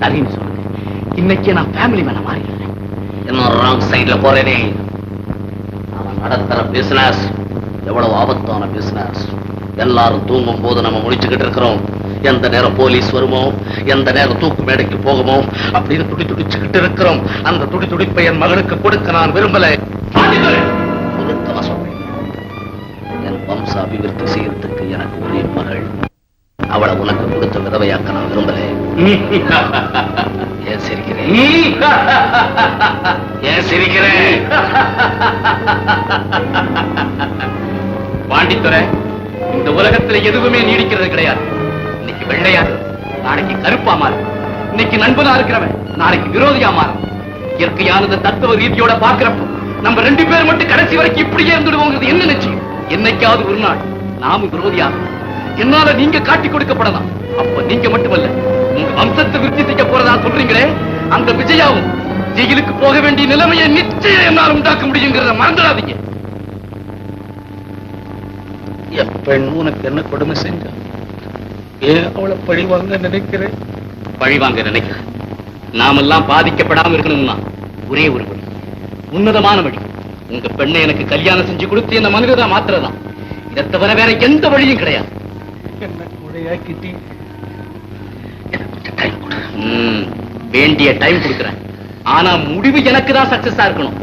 சரின்னு சொல்லுங்க. இன்னைக்கு நான் ஃபேமிலி மேனா மாறி இன்னும் ராங் சைட்ல போறேனே. அவன் நடத்துற பிசினஸ் எவ்வளவு ஆபத்தான பிசினஸ். எல்லாரும் தூங்கும் போது நம்ம முடிச்சுக்கிட்டு இருக்கிறோம். எந்த நேரம் போலீஸ் வருமோ, எந்த நேரம் தூக்கு மேடைக்கு போகுமோ அப்படின்னு துடிச்சுக்கிட்டு இருக்கிறோம். அந்த துடிப்பை என் மகனுக்கு கொடுக்க நான் விரும்பல. சொல்றேன், என் வம்ச அபிவிருத்தி செய்யறதுக்கு எனக்கு ஒரே மகள். அவளை உனக்கு கொடுத்த விதவையாக்க நான் விரும்பல. ஏன் சிரிக்கிறேன்? ஏன் சிரிக்கிறேன்? பாண்டித்துறை, இந்த உலகத்துல எதுவுமே நீடிக்கிறது கிடையாது. இன்னைக்கு வெள்ளையாரு, நாளைக்கு கருப்பா மாறும். இன்னைக்கு நண்பனா இருக்கிறவன் நாளைக்கு விரோதியா மாறும். இயற்கையானது தத்துவ ரீதியோட பாக்குறப்போ நம்ம 2 பேர் மட்டும் கடைசி வரைக்கும் இப்படியே இருந்துடுவோங்கிறது என்ன நிச்சயம்? என்னைக்காவது ஒரு நாள் நாமும் விரோதியாகும். என்னால நீங்க காட்டி கொடுக்கப்படலாம். அப்ப நீங்க மட்டுமல்ல, உங்க வம்சத்தை விருத்தி செய்ய போறதா சொல்றீங்களே, அந்த விஜயாவும் ஜெயிலுக்கு போக வேண்டிய நிலைமையை நிச்சயம் என்னால் உண்டாக்க முடியுங்கிறத மறந்துடாதீங்க. என் பெண் உனக்கு என்ன கொடுமை செஞ்ச? ஏன் அவளை பழிவாங்க நினைக்கிறேன்? பழிவாங்க நினைக்கிறேன். நாமெல்லாம் பாதிக்கப்படாம இருக்கணும்னா ஒரே ஒரு வழி, உன்னதமான வழி. உங்க பெண்ணை எனக்கு கல்யாணம் செஞ்சு கொடுத்து என்ன மனிதனா மாத்திரதான். இதை தவிர வேற எந்த வழியும் கிடையாது. என்ன கூடையாக்கிட்டி? வேண்டிய டைம் கொடுக்கிறேன். ஆனா முடிவு எனக்கு தான் சக்சஸா இருக்கணும்.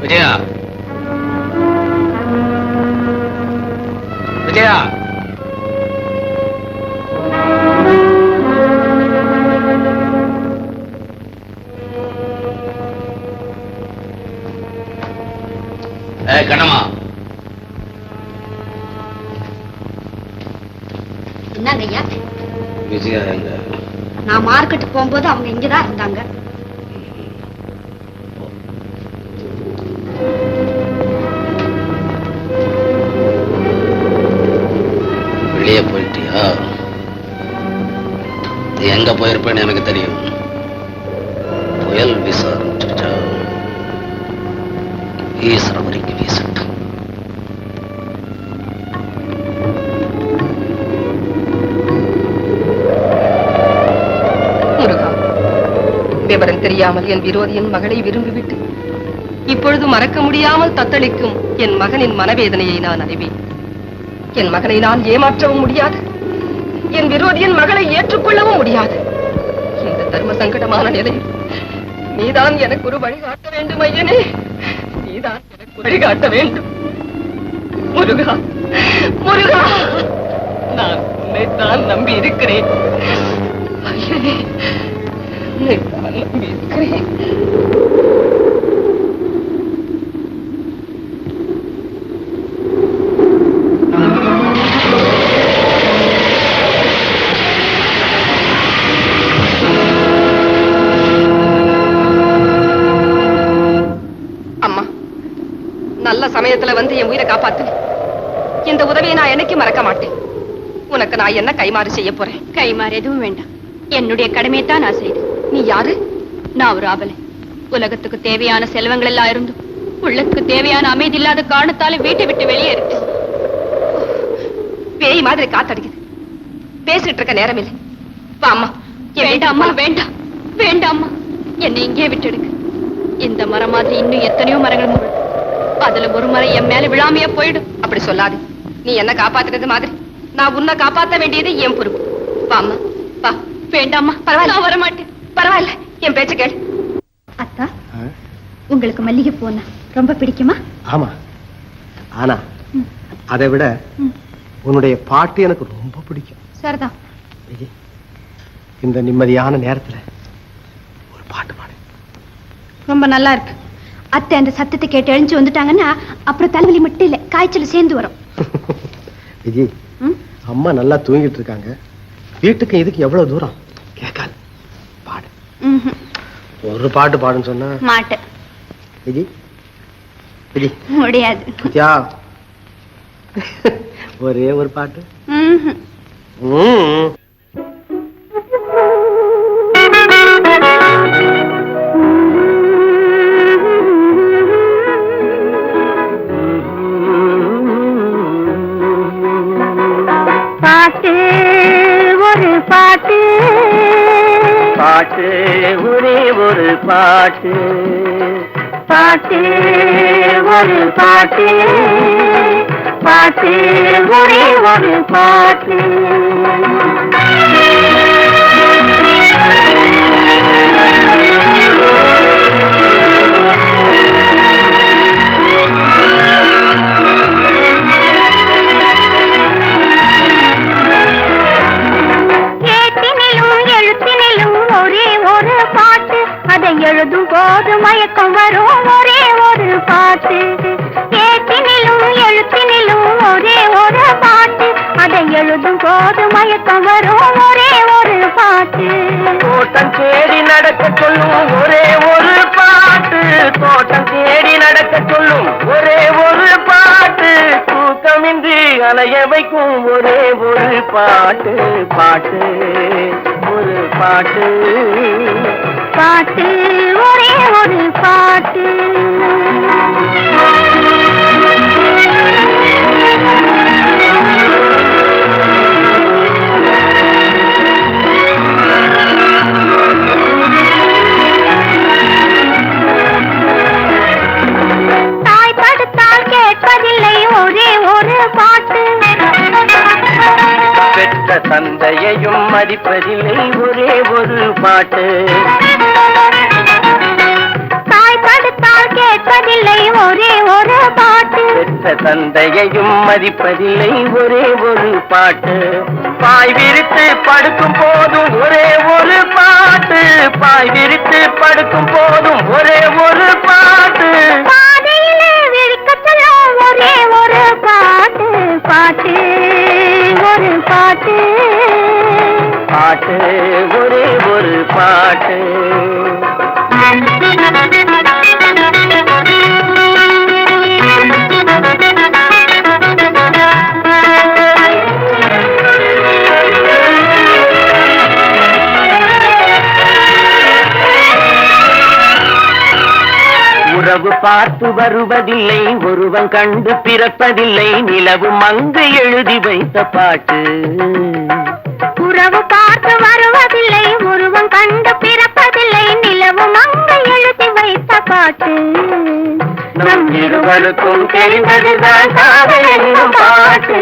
விஜயா, விஜயா, கண்ணம்மா. என்னங்க ஐயா? விஜயா எங்க? நான் மார்க்கெட் போகும்போது அவங்க இங்கதான் இருந்தாங்க. வெளியே போயிட்டியா? எங்க போயிருப்பேன்னு எனக்கு தெரியும். புயல் வீச ஆரம்பிச்சிருச்சா? வீசுற வரைக்கும் வீசட்டும். முருகா, விவரம் தெரியாமல் என் விரோதியின் மகளை விரும்பிவிட்டு இப்பொழுது மறக்க முடியாமல் தத்தளிக்கும் என் மகனின் மனவேதனையை நான் அறிவேன். என் மகனை நான் ஏமாற்றவும் முடியாது, என் விரோதியின் மகளை ஏற்றுக்கொள்ளவும் முடியாது. இந்த தர்ம சங்கடமான நிலையில் நீதான் எனக்கு ஒரு வழிகாட்ட வேண்டும் ஐயனே, நீதான் எனக்கு வழிகாட்ட வேண்டும். முருகா, முருகா, நான் உன்னைத்தான் நம்பி இருக்கிறேன் ஐயனே, உன்னைத்தான் நம்பி இருக்கிறேன். நல்ல சமயத்துல வந்து என் உயிரை காப்பாத்து. இந்த உதவியை நான் என்னைக்கு மறக்க மாட்டேன். உனக்கு நான் என்ன கைமாறு செய்ய போறேன்? கைமாறு எதுவும் வேண்டாம். என்னுடைய கடமையை தான் நான் செய்தேன். நீ யாரு? நான் ஒரு ஆவலை. உலகத்துக்கு தேவையான செல்வங்கள் எல்லாம் இருந்தும் உள்ளத்துக்கு தேவையான அமைதி இல்லாத காரணத்தால வீட்டை விட்டு வெளியே இருக்கு. பேய் மாதிரி காத்தடிக்குது. பேசிட்டு இருக்க நேரம் இல்லை. வா அம்மா. வேண்டாம்மா, வேண்டாம், வேண்டாம்மா. என்னை இங்கே விட்டுடுங்க. இந்த மரம் மாதிரி இன்னும் எத்தனையோ மரங்கள் முழு, அதுல ஒரு மரம் என் மேல விழாமையா போயிடும். அப்படி சொல்லாது. நீ என்ன காப்பாத்துறது மாதிரி நான் உன்னை காப்பாத்த வேண்டியது என் பொறுப்பு. வா அம்மா வா. வேண்டாம்மா பரவாயில்ல, நான் வர மாட்டேன். பரவாயில்ல, என் பேச்ச கேளு. அத்தா, உங்களுக்கு மல்லிகை பூன்னா ரொம்ப பிடிக்குமா? ஆமா, ஆனா அதை விட உன்னுடைய பாட்டு எனக்கு ரொம்ப பிடிக்கும். சரிதான். இந்த நிம்மதியான நேரத்துல ஒரு பாட்டு பாடு. ரொம்ப நல்லா இருக்கு. அத்தை அந்த சத்தத்தை கேட்டு எழுந்து வந்துட்டாங்கன்னா அப்புறம் தலைவலி மட்டும் இல்ல, காய்ச்சல் சேர்ந்து வரும். விஜி, அம்மா நல்லா தூங்கிட்டு இருக்காங்க. வீட்டுக்கு இதுக்கு எவ்வளவு தூரம்? கேட்காது, பாடு. ஒரு பாட்டு பாடுன்னு சொன்னா மாட்டேன். விஜி, விஜி முடியாது. சத்யா, ஒரே ஒரு பாட்டு. பாட்டு ஒரு பாட்டு, பாட்டு ஒரே ஒரு பாட்டு, பாட்டு ஒரு பாட்டு, பாட்டு ஒரே ஒரு பாட்டு. ஏட்டினிலும் எழுத்தினிலும் ஒரே ஒரு பாட்டு, அதை எழுதும் போது மயக்கம் வரும் ஒரே ஒரு பாட்டு. ஏட்டினிலும் எழுத்தினிலும் ஒரே ஒரு பாட்டு, அதை எழுதும் போது மயக்கம் வரும் ஒரே ஒரு பாட்டு. தோட்டம் தேடி நடக்க சொல்லும் ஒரே ஒரு பாட்டு, தோட்டம் தேடி நடக்க சொல்லும் ஒரே ஒரு பாட்டு, தூக்கமின்றி அலைய வைக்கும் ஒரே ஒரு பாட்டு, பாட்டு ஒரு பாட்டு, பாட்டு ஒரே ஒரு பாட்டு. தாய் படுத்தால் கேட்பதில்லை ஒரே ஒரு பாட்டு, பெற்ற தந்தையையும் மதிப்பதில்லை ஒரே ஒரு பாட்டு, தாய் படுத்தால் கேட்பதில்லை ஒரே ஒரு பாட்டு, பெற்ற தந்தையையும் மதிப்பதில்லை ஒரே ஒரு பாட்டு, பாய் விரித்து படுக்கும் போதும் ஒரே ஒரு பாட்டு, பாய் விரித்து படுக்கும் போதும் ஒரே ஒரு பாட்டு, பாதையிலே விழிக்க சொல்லும் ஒரே ஒரு பாட்டு, பாட்டு ஒரு பாட்டு, பாட்டு ஒரே ஒரு பாட்டு. உறவு பார்த்து வருவதில்லை, ஒருவன் கண்டு பிறப்பதில்லை, நிலவு மங்கு எழுதி வைத்த பாட்டு. உறவு பார்த்து வருவதில்லை, ஒருவன் கண்டு பிறப்பதில்லை, நிலவு மங்கை எழுதி வைத்த பாட்டு. நம் இருவருக்கும் தெரிந்ததுதான் காதல் என்னும் பாட்டு,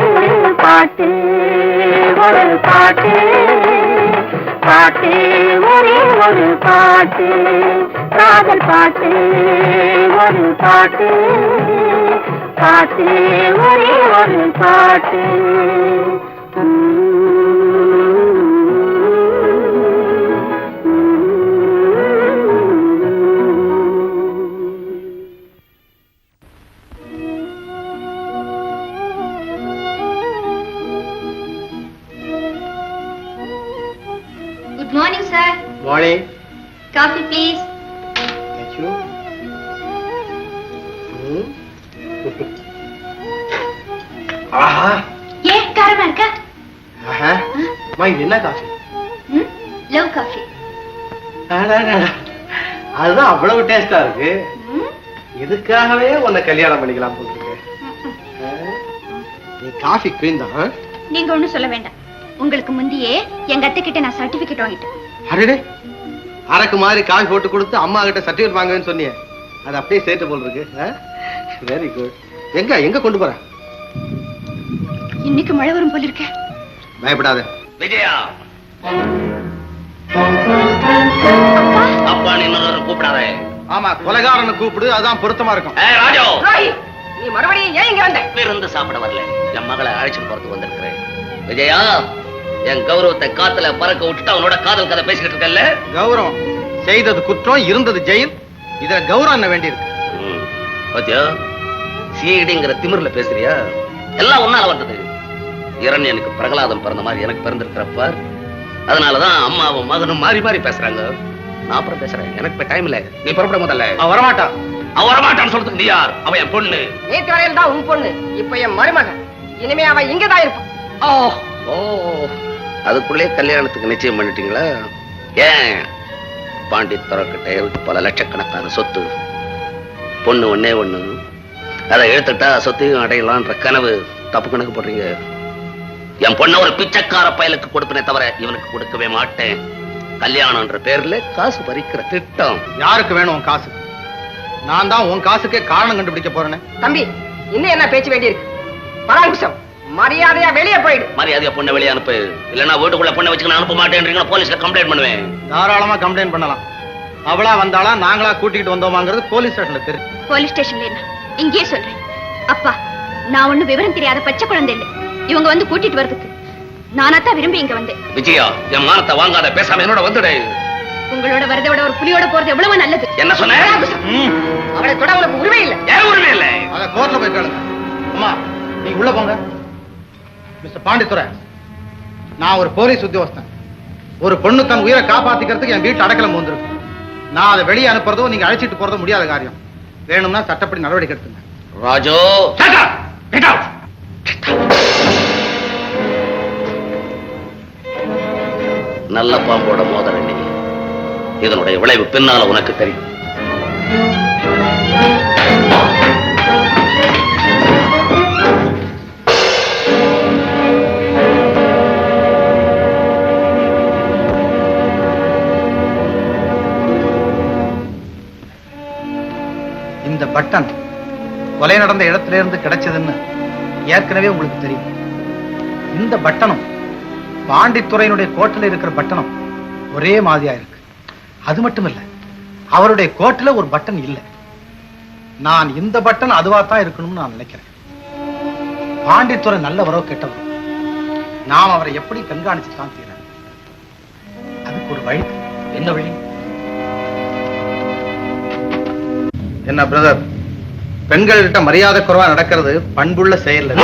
பாட்டு ஒரு பாட்டு, பாட்டு ஒரே ஒரு பாட்டு, காதல் பாட்டு ஒரு பாட்டு, பாட்டு ஒரே ஒரு பாட்டு. Good morning sir. Morning. Coffee please. Thank you. ஆஹா, ஏன் காரமா இருக்கா? ஆஹா, அம்மா, இது என்ன காஃபி? Love coffee. அதுதான் அவ்வளவு டேஸ்டா இருக்கு. இதுக்காகவே உன்னை கல்யாணம் பண்ணிக்கலாம் போல இருக்கு. நீ காஃபி குயின் தான். நீங்க ஒண்ணும் சொல்ல வேண்டாம். உங்களுக்கு முந்தியே எங்க அத்தை கிட்ட நான் சர்டிபிகேட் வாங்கிட்டேன். அரே, அரக்கு மாதிரி காஃபி போட்டு கொடுத்து அம்மா கிட்ட சர்டிபிகேட் வாங்குவேன்னு சொன்னியே, அது அப்படியே சேர்த்து போல இருக்கு. Very good. எங்க எங்க கொண்டு போற? இன்னைக்கு மழை வரும் போல இருக்க. பயப்படாத. விஜயா, அப்பா நீ கூப்பிடாத. ஆமா, கொலைகாரனை கூப்பிடு, அதான் பொருத்தமா இருக்கும். ராஜோ, நீ மறுபடியும் ஏன் இங்க வந்த? இருந்து சாப்பிட வரல, என் மகளை அழைச்சு போறதுக்கு வந்திருக்கிறேன். விஜயா, என் கௌரவத்தை காத்துல பறக்க விட்டுட்டு அவனோட காதல் கதை பேசிக்கிட்டு இருக்கல. கௌரவம் செய்தது குற்றம், இருந்தது ஜெயில். இதுல கௌரவம் என்ன வேண்டியிருக்கு? பாத்தியா, சீடிங்கிற திமிர்ல பேசுறியா? எல்லாம் ஒன்னால வந்தது. இரண்யனுக்கு பிரகலாதம் பிறந்த மாதிரி எனக்கு பிறந்திருக்கிறப்ப, அதனாலதான் அம்மாவும் மகனும் மாறி மாறி பேசுறாங்க. நான் அப்புறம் பேசுறேன், எனக்கு டைம் இல்ல. நீ புறப்பட முதல்ல. அவன் வரமாட்டான். அவன் வரமாட்டான்னு சொல்றதுக்கு நீ யார்? அவன் என் பொண்ணு. நேற்று வரையில் தான் உன் பொண்ணு, இப்ப என் மருமகன். இனிமே அவ இங்கதான் இருப்பான். ஓ, அதுக்குள்ளே கல்யாணத்துக்கு நிச்சயம் பண்ணிட்டீங்களா? ஏன்? பாண்டித்துறைக்கிட்ட பல லட்சக்கணக்கான சொத்து, பொண்ணு ஒன்னே ஒண்ணு. அதை எடுத்துட்டா சொத்தையும் அடையலான்ற கனவு தப்பு கணக்கு போடுறீங்க. என் பொண்ண ஒரு பிச்சைக்கார பயலுக்கு கொடுப்பனே தவிர இவனுக்கு கொடுக்கவே மாட்டேன். கல்யாணம்ன்ற பேர்ல காசு பறிக்கிற திட்டம். யாருக்கு வேணும் உன் காசு? நான் தான் உன் காசுக்கே காரணம் கண்டுபிடிக்க போறேன். தம்பி, இன்னும் என்ன பேச்சு வேண்டியிருக்கு? பராங்குஷம், மரியாதையா வெளியே போயிடு. மரியாதையா பொண்ணை வெளியே அனுப்பு, இல்லன்னா வீட்டுக்குள்ள பொண்ணை வச்சுக்க அனுப்ப மாட்டேன்றீங்க. போலீஸ்ல கம்ப்ளைண்ட் பண்ணுவேன். தாராளமா கம்ப்ளைண்ட் பண்ணலாம். அவளா வந்தாளா நாங்களா கூட்டிட்டு வந்தோமாங்கிறது போலீஸ் ஸ்டேஷன்ல தெரியும். போலீஸ் ஸ்டேஷன்ல என்ன, இங்கே சொல்றேன். அப்பா, நான் ஒண்ணு விவரம் தெரியாத பச்சை குழந்தை இல்லை. இவங்க வந்து கூட்டிட்டு வரதுக்கு நானாத்தான் விரும்பி இங்க வந்தேன். விஜயா, என் மானத்தை வாங்காத, பேசாம என்னோட வந்துடு. உங்களோட வரதை விட ஒரு புலியோட போறது எவ்வளவு நல்லது. என்ன சொன்ன? அவளை தொட உனக்கு உரிமை இல்லை. ஏன் உரிமை இல்லை? அத கோர்ட்ல போய் கேளுங்க. அம்மா, நீங்க உள்ள போங்க. மிஸ்டர் பாண்டித்துறை, நான் ஒரு போலீஸ் உத்தியோகஸ்தன். ஒரு பொண்ணு தன் உயிரை காப்பாத்திக்கிறதுக்கு என் வீட்டு அடக்கலம் வந்திருக்கு. நான் அதை வெளியே அனுப்புறதோ நீங்க அழைச்சிட்டு போறதோ முடியாத காரியம். வேணும்னா சட்டப்படி நடவடிக்கை எடுத்துங்க. ராஜோ, நல்ல பாம்போட மோதல் நீ. இதனுடைய விளைவு பின்னால உனக்கு தெரியும். இந்த பட்டன் கொலை நடந்த இடத்துல இருந்து கிடைச்சதுன்னு ஏற்கனவே உங்களுக்கு தெரியும். இந்த பட்டனும் பாண்டித்துறையினுடைய கோட்டில் இருக்கிற பட்டனும் ஒரே மாதிரியா இருக்கு. அது மட்டும் இல்ல, அவருடைய கோட்டில் ஒரு பட்டன் இல்லை. நான் இந்த பட்டன் அதுவா தான் இருக்கணும்னு நான் நினைக்கிறேன். பாண்டித்துறை நல்லவரோ கெட்டவரோ, நாம் அவரை எப்படி கண்காணிச்சு தான் தீர. அதுக்கு ஒரு வழி. என்ன வழி? என்ன பிரதர், பெண்கள்கிட்ட மரியாதை குறைவா நடக்கிறது பண்புள்ள செயல்.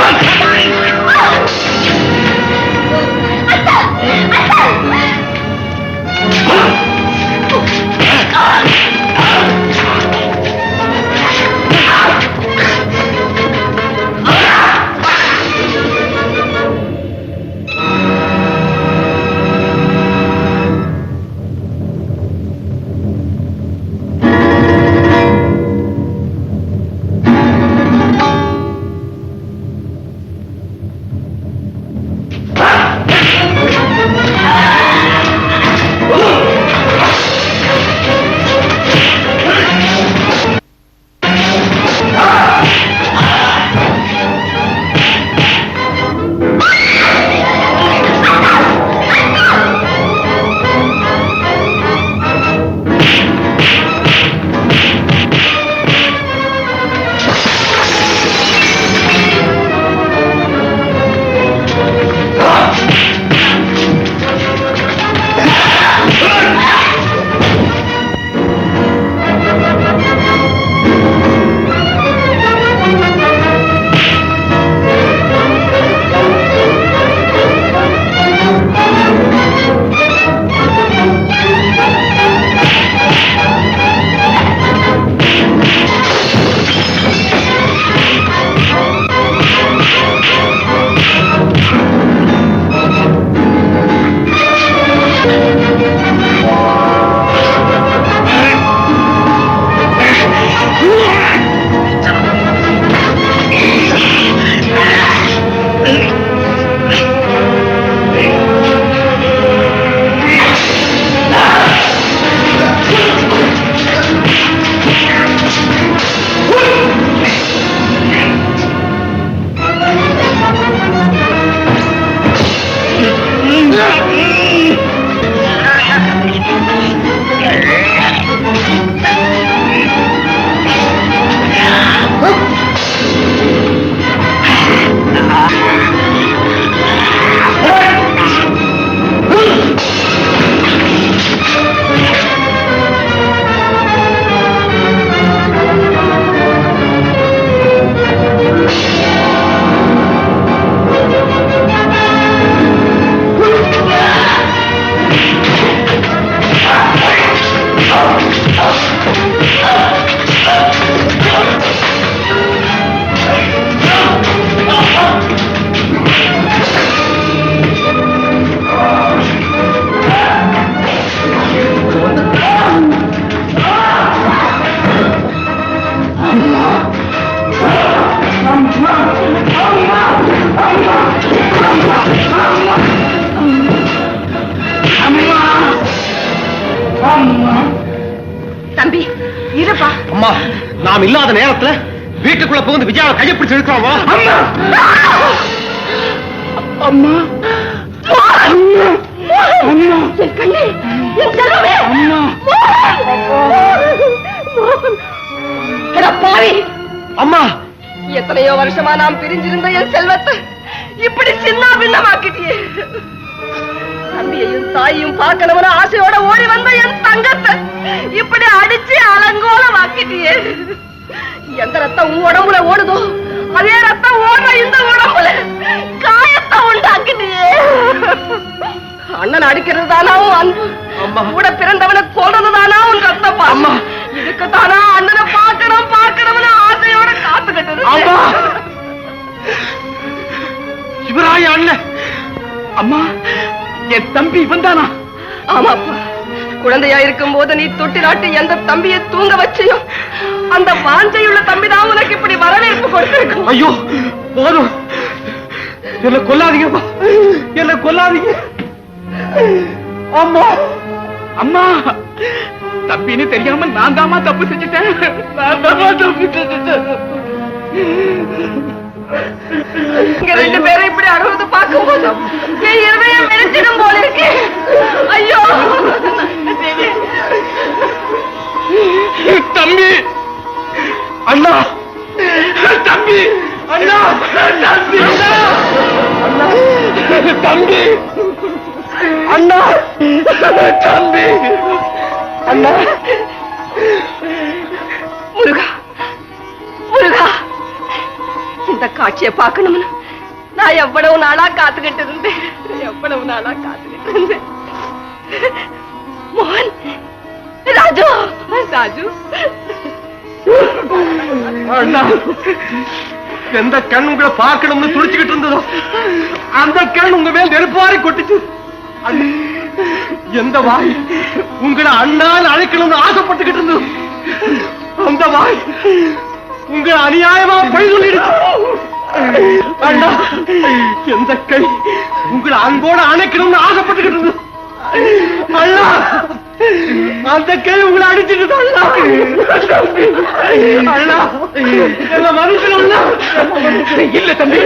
நாம் இல்லாத நேரத்துல வீட்டுக்குள்ள புகுந்து விஜயாவை கையை பிடிச்சு இருக்கிறோம். அம்மா என் கண்ணே, என் செல்வமே. பாவி அம்மா, எத்தனையோ வருஷமா நாம் பிரிஞ்சிருந்த என் செல்வத்தை இப்படி சின்ன பின்னமாக்கிட்டியே. தம்பியையும் தாயையும் பார்க்கணும்னு ஆசையோட ஓடி வந்த என் தங்கத்தை இப்படி அடிச்சு அலங்கோலமாக்கிட்டியே. எந்த ரத்தம் உன் உடம்புல ஓடுதோ அதே ரத்தம் ஓடுற இந்த உடம்புல காயத்தை உண்டாக்கிட்டியே. அண்ணன் அடிக்கிறது தானா உன் அன்பு? கூட பிறந்தவனை கொல்றது தானா உன் ரத்தம்? அம்மா, இதுக்கு தானா அண்ணனை பார்க்கணும்னு ஆசையோட காத்துக்கிட்டு. சிவராய அண்ணன். அம்மா, என் தம்பி வந்தானா? ஆமாப்பா, குழந்தையா இருக்கும் போது நீ தொட்டி நாட்டு எந்த தம்பியை தூங்க வச்சியோ அந்த வாஞ்சையுள்ள தம்பிதான் உனக்கு இப்படி வரவேற்பு கொடுத்திருக்கும். ஐயோ போதும், என்ன கொல்லாதீங்கப்பா, என்ன கொல்லாதீங்க. அம்மா அம்மா, தம்பின்னு தெரியாம நான் தாமா தப்பு செஞ்சுட்டேன். இங்க ரெண்டு பேரும் இப்படி அழுவது பார்க்கும் போது என் இருதயம் வெடிச்சிடும் போல இருக்கு. ஐயோ தம்பி, அண்ணா, தம்பி, அண்ணா, தம்பி, தம்பி, அண்ணா, தம்பி, அண்ணா. முருகா, முருகா, இந்த காட்சியை பார்க்கணும்னு நான் எவ்வளவு நாளா காத்துக்கிட்டு இருந்தேன். மோகன், ராஜு, ராஜு. அண்ணா, எந்த கண் உங்களை பார்க்கணும்னு துடிச்சுக்கிட்டு இருந்ததோ அந்த கண் உங்க மேல் நெருப்பாரி கொட்டிச்சு. எந்த வாய் உங்களை அண்ணால் அழைக்கணும்னு ஆசைப்பட்டுக்கிட்டு இருந்தது அந்த வாய் உங்களை அநியாயமா பொய் சொல்லிடுச்சு. அண்ணா, எந்த கை உங்களை அன்போட அணைக்கணும்னு ஆசைப்பட்டுக்கிட்டு இருந்தது அண்ணா அந்த கை உங்களை அடிச்சுட்டு. அண்ணா, என்ன மனுஷனா? இல்ல தம்பி,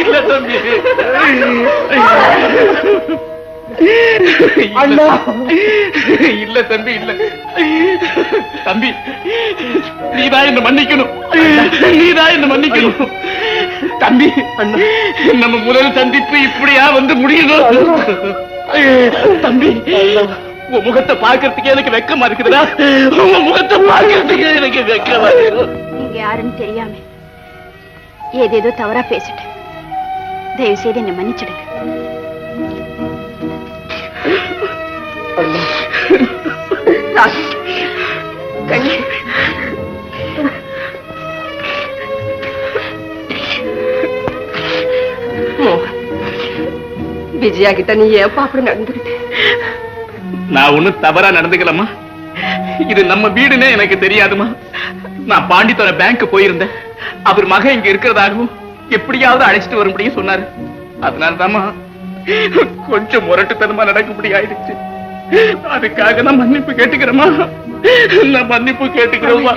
இல்ல தம்பி. அண்ணா, இல்ல தம்பி, இல்ல தம்பி, நீதான் என்ன மன்னிக்கணும், நீதான் என்ன மன்னிக்கணும் தம்பி. நம்ம முதல் சந்திப்பு இப்படியா வந்து முடியணும் தம்பி. உன் முகத்தை பார்க்கறதுக்கு எனக்கு வெக்கமா இருக்குதுடா. உன் முகத்தை பார்க்கறதுக்கு எனக்கு வெக்கமா இருக்கு. நீங்க யாருன்னு தெரியாம ஏதேதோ தவறா பேசிட்டேன். தயவு செய்து என்ன மன்னிச்சிடுங்க. கண்ணே, விஜயா கிட்ட நீ ஏப்பா அப்படி நடந்துகிட்ட? நான் ஒண்ணும் தவறா நடந்துக்கலமா. இது நம்ம வீடுன்னு எனக்கு தெரியாதுமா. நான் பாண்டித்துறை பேங்க் போயிருந்தேன். அவர் மகன் இங்க இருக்கிறதாகவும் எப்படியாவது அழைச்சிட்டு வரும்படியும் சொன்னாரு. அதனாலதாம்மா கொஞ்சம் முரட்டுத்தனமா நடக்கும்படி ஆயிடுச்சு. அதுக்காக நான் மன்னிப்பு கேட்டுக்கிறேமா. நான் மன்னிப்பு கேட்டுக்கிறேமா.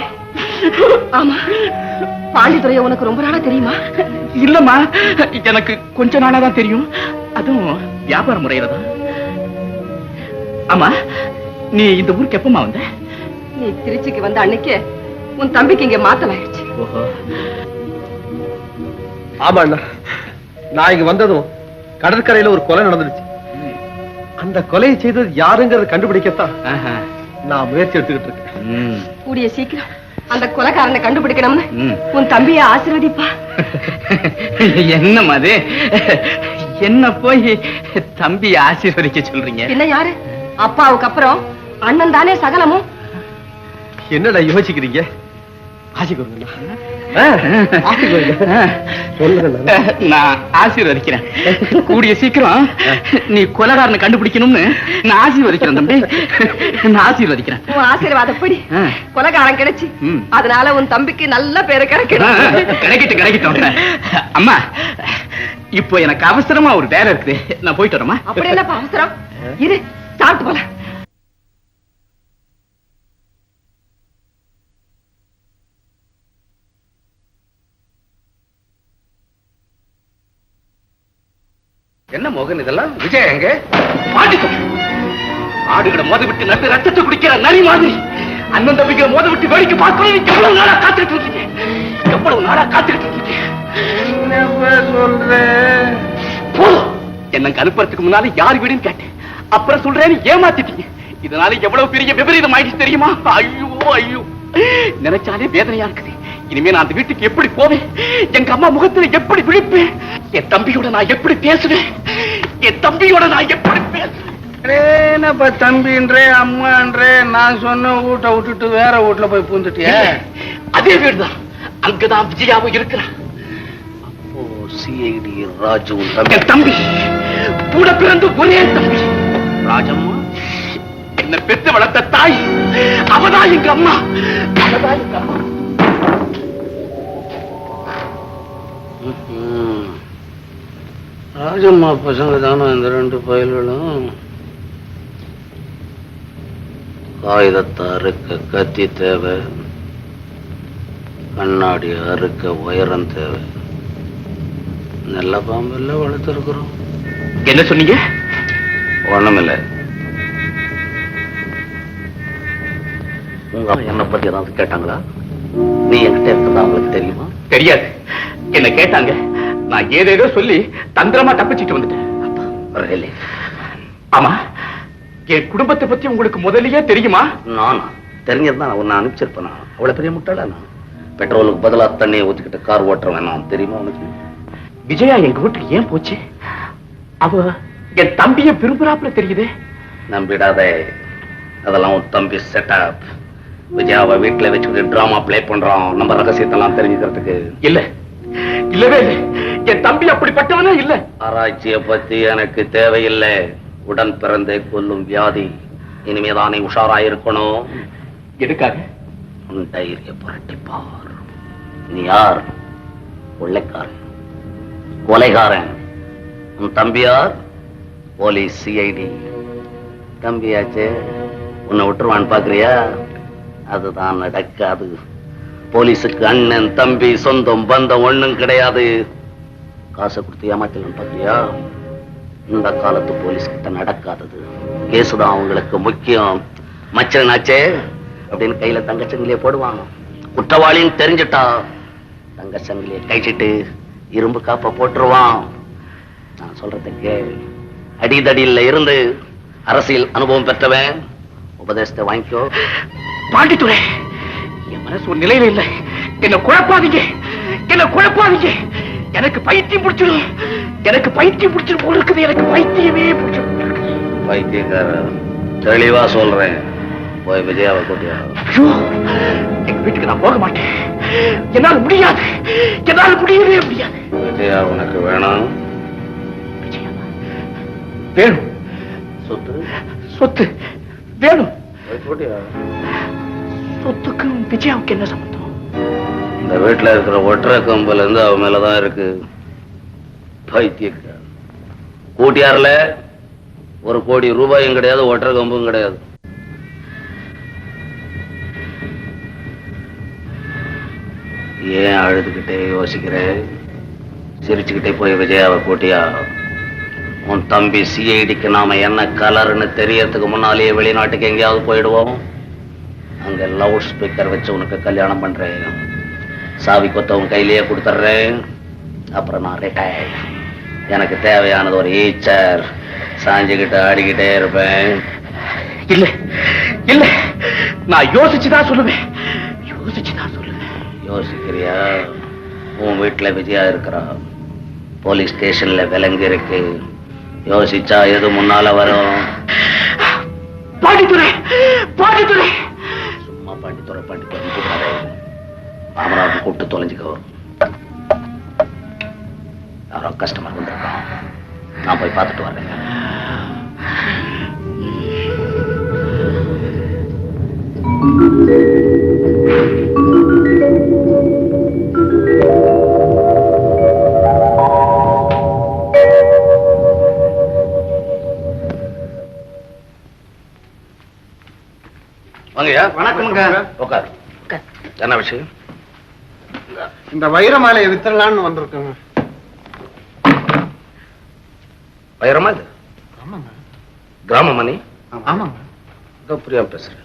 ஆமா, பாண்டித்துறைய உனக்கு ரொம்ப நாளா தெரியுமா? இல்லம்மா, எனக்கு கொஞ்ச நாளா தான் தெரியும். அதுவும் வியாபார முறையில தான். ஆமா, நீ இந்த ஊருக்கு எப்பமா வந்த? நீ திருச்சிக்கு வந்த அன்னைக்கு உன் தம்பிக்கு இங்க மாத்தம் ஆயிடுச்சு. ஆமா அண்ணா, நான் இங்க வந்ததும் கடற்கரையில ஒரு கொலை நடந்துருச்சு. அந்த கொலையை செய்தது யாருங்கிறத கண்டுபிடிக்கத்தான் நான் முயற்சி எடுத்துக்கிட்டு இருக்கேன். கூடிய சீக்கிரம் அந்த கொலைக்காரனை கண்டுபிடிக்கணும்னு உன் தம்பியை ஆசீர்வதிப்பா. என்னம்மா அது? என்ன போய் தம்பி ஆசீர்வதிக்க சொல்றீங்க? என்ன யாரு? அப்பாவுக்கு அப்புறம் அண்ணன் தானே சகலமும். என்னடா யோசிக்கிறீங்க? ஆசீர்வாதம் நான் ஆசீர்வதிக்கிறேன். கூடிய சீக்கிரம் நீ கொலைகாரனை கண்டுபிடிக்கணும்னு நான் ஆசீர்வதிக்கிறேன் தம்பி. நான் ஆசீர்வதிக்கிறேன். உன் ஆசீர்வாதப்படி கொலைகாரன் கிடைச்சு அதனால உன் தம்பிக்கு நல்ல பேரு கிடைக்கட்டும் கிடைக்கட்டும். அம்மா, இப்போ எனக்கு அவசரமா ஒரு வேலை இருக்குது. நான் போயிட்டு வரேம்மா. அப்படி என்ன அவசரம்? இரு, சாப்பிட்டு போல. என்ன மோகன் இதெல்லாம்? விஜய் எங்க? பாண்டித்தோம் ஆடுகளை மோத விட்டு நட்டு ரத்தத்தை குடிக்கிற நரி மாதிரி அண்ணன் தம்பிகளை மோத விட்டு வேடிக்கை பார்க்கணும். எவ்வளவு நாளா காத்துக்கிட்டு இருக்கீங்க? எவ்வளவு நாளா காத்துக்கிட்டு இருக்கீங்க? சொல்றேன் போதும். என்னங்க அனுப்புறதுக்கு முன்னால யார் வீடுன்னு கேட்டேன். அப்புறம் சொல்றேன்னு ஏமாத்திட்டீங்க. இதனால எவ்வளவு பெரிய விபரீதம் ஆயிடுச்சு தெரியுமா? ஐயோ ஐயோ, நினைச்சாலே வேதனையா இருக்குது. இனிமே நான் அந்த வீட்டுக்கு எப்படி போவேன்? எங்க அம்மா முகத்துல எப்படி விழிப்பேன்? என் தம்பியோட நான் எப்படி பேசுவேன்? என் தம்பியோட நான் எப்படி பேசுவேன்? என்னப்பா தம்பின்றே அம்மான்றே, நான் சொன்ன வீட்டை விட்டுட்டு வேற வீட்டுல போய் பூந்துட்டிய? அதே வீடுதான். அங்கதான் விஜயாவும் இருக்கிறான். அப்போ சிஐடி ராஜு என் தம்பி கூட பிறந்து ஒரே தம்பி ராஜம்மா, என்ன பெற்று வளர்த்த தாய் அவதான் எங்க அம்மா. அவதான் எங்க அம்மா. ராஜம்மா பசங்க தானே இந்த ரெண்டு பயல்களும். ஆயுதத்தை அறுக்க கத்தி தேவை, கண்ணாடி அறுக்க உயரம் தேவை. நல்ல பாம்பெல்லாம் வளர்த்துருக்குறோம். என்ன சொன்னீங்க? ஒண்ணுமில்லை. உங்க அம்மா என்னை பத்தி ஏதாவது கேட்டாங்களா? நீ என்கிட்ட இருக்கிறதா அவங்களுக்கு தெரியுமா? தெரியாது. என்ன கேட்டாங்க. நான் ஏதேதோ சொல்லி தந்திரமா தப்பிச்சிட்டு வந்துட்டேன். Really? ஆமா, என் குடும்பத்தை பத்தி உங்களுக்கு முதல்லயே தெரியுமா? நான் தெரிஞ்சிருந்தா உன்னை அனுப்பிச்சிருப்பேன். அவ்வளவு பெரிய முட்டாளா நான்? பெட்ரோலுக்கு பதிலா தண்ணியை ஊத்திக்கிட்டு கார் ஓட்டுறேன் நான், தெரியுமா உனக்கு? விஜயா எங்க வீட்டுக்கு ஏன் போச்சு? அவ என் தம்பிய விரும்புறாப்புல தெரியுதே. நம்பிடாதே, அதெல்லாம் உன் தம்பி செட்டப். விஜயாவை வீட்டுல வச்சுக்கிட்டு டிராமா பிளே பண்றான் நம்ம ரகசியத்தெல்லாம் தெரிஞ்சுக்கிறதுக்கு. இல்ல, இல்லவே இல்லை. என் தம்பி அப்படிப்பட்டவனே இல்ல. ஆராய்ச்சியை பத்தி எனக்கு தேவையில்லை. உடன் பிறந்தே கொல்லும் வியாதி. இனிமேதானே உஷாரா இருக்கணும். எதுக்காக? உன் டைரிய புரட்டிப்பார். நீ யார்? கொள்ளைக்காரன், கொலைகாரன். உன் தம்பியார்? Police, CID. தம்பியாச்சே, உன்னை விட்டுருவான்னு பாக்குறியா? அதுதான் நடக்காது. போலீஸுக்கு அண்ணன் தம்பி சொந்தம் பந்தம் ஒண்ணும் கிடையாது. காசை கொடுத்து ஏமாத்தலாம் பாத்தியா? இந்த காலத்து போலீஸ் கிட்ட நடக்காதது. கேசுதான் அவங்களுக்கு முக்கியம். மச்சனாச்சே அப்படின்னு கையில தங்கச்சங்கிலிய போடுவாங்க. குற்றவாளின்னு தெரிஞ்சுட்டா தங்கச்சங்கிலிய கைச்சிட்டு இரும்பு காப்ப போட்டுருவான். நான் சொல்றதுக்கு அடிதடியில இருந்து அரசியல் அனுபவம் பெற்றவன். உபதேசத்தை வாங்கிக்கோ. பாண்டித்துறை, என் மனசு ஒரு நிலையில இல்லை. என்ன குழப்பாதீங்க, என்ன குழப்பாதீங்க. எனக்கு பைத்தியம் பிடிச்சிடும். எனக்கு பைத்தியம் பிடிச்சிடும் போல இருக்குது. எனக்கு பைத்தியமே பிடிச்சிடும். பைத்தியக்கார, தெளிவா சொல்றேன். போய் விஜயாவை கூட்டியா. எங்க வீட்டுக்கு நான் போக மாட்டேன். என்னால் முடியாது. என்னால் முடியவே முடியாது. விஜயா உனக்கு வேணும்? விஜயா வேணும். சொத்து? சொத்து வேணும். போய் கூட்டியா. சொத்துக்கும் விஜயாவுக்கு என்ன சம்பந்தம்? இந்த வீட்டுல இருக்கிற ஒற்றை கம்பல இருந்து அவ மேலதான் இருக்கு. பைத்தியக்கார, கூட்டியார்ல 1 கோடி ரூபாயும் கிடையாது, ஒற்றை கம்பும் கிடையாது. ஏன் அழுதுகிட்டே யோசிக்கிற? சிரிச்சுக்கிட்டே போய் விஜயாவை கூட்டியா. உன் தம்பி சிஐடிக்கு நாம என்ன கலர்னு தெரியறதுக்கு முன்னாலேயே வெளிநாட்டுக்கு எங்கேயாவது போயிடுவோம். அங்க லவுட் ஸ்பீக்கர் வச்சு உனக்கு கல்யாணம் பண்றேன். சாவி கொத்த உன் கையிலேயே கொடுத்துட்றேன். அப்புறம் நான் ரிட்டையர். எனக்கு தேவையானது ஒரு ஈச்சர். சாஞ்சுக்கிட்டு ஆடிக்கிட்டே இருப்பேன். இல்ல இல்ல, நான் யோசிச்சுதான் சொல்லுவேன். யோசிச்சுதான் சொல்லுவேன். யோசிக்கிறியா? உன் வீட்டுல விஜயா இருக்கிறா. போலீஸ் ஸ்டேஷன்ல விலங்கு இருக்கு. யோசிச்சா எது முன்னால வரும்? பாண்டித்துறை, பாண்டித்துறை. சும்மா பாண்டித்துறை பாண்டித்துறை கூப்பிடாதே. மாமனாவுக்கு கூப்பிட்டு தொலைஞ்சுக்க வரும். யாரோ கஸ்டமர் வந்திருக்கான். நான் போய் பார்த்துட்டு வர்றேன். வாங்கய்யா. வணக்கம்ங்க. உட்காரு. என்ன விஷயம்? இந்த வைர மாலையை வித்துடலான்னு வந்திருக்கேங்க. வைரமா இது? ஆமாங்க. கிராம மணி? ஆமாங்க. இதோ புரியாம பேசுறேன்.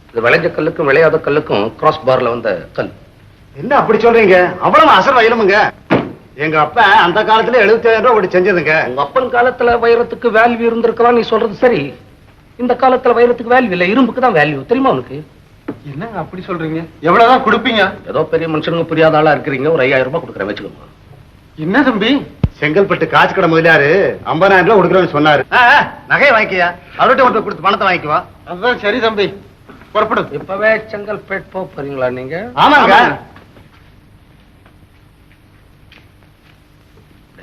இது விளைஞ்ச கல்லுக்கும் விளையாத கல்லுக்கும் கிராஸ் பார்ல வந்த கல். என்ன அப்படி சொல்றீங்க? அவ்வளவு அசல் வைரமுங்க. எங்க அப்பா அந்த காலத்துல 70,000 ரூபாய் அப்படி செஞ்சதுங்க. உங்க அப்பன் காலத்துல வைரத்துக்கு வேல்யூ இருந்திருக்கலாம், நீ சொல்றது சரி. இந்த காலத்துல வைரத்துக்கு வேல்யூ இல்ல, இரும்புக்கு தான் வேல்யூ. தெரியுமா உனக்கு? என்னங்க அப்படி சொல்றீங்க? எவ்வளவுதான் கொடுப்பீங்க? ஏதோ பெரிய மனுஷனுங்க புரியாத ஆளா இருக்கிறீங்க. ஒரு 5000 ரூபாய் கொடுக்குறேன், வச்சுக்கோங்க. என்ன தம்பி? செங்கல்பட்டு காசு கடை முதலியாரு 50,000 ரூபாய் கொடுக்குறேன்னு சொன்னாரு. நகையை வாங்கிக்கியா, அவர்கிட்ட ஒன்று கொடுத்து பணத்தை வாங்கிக்குவா. அதான் சரி தம்பி, புறப்படும். இப்பவே செங்கல்பேட் போறீங்களா நீங்க? ஆமாங்க.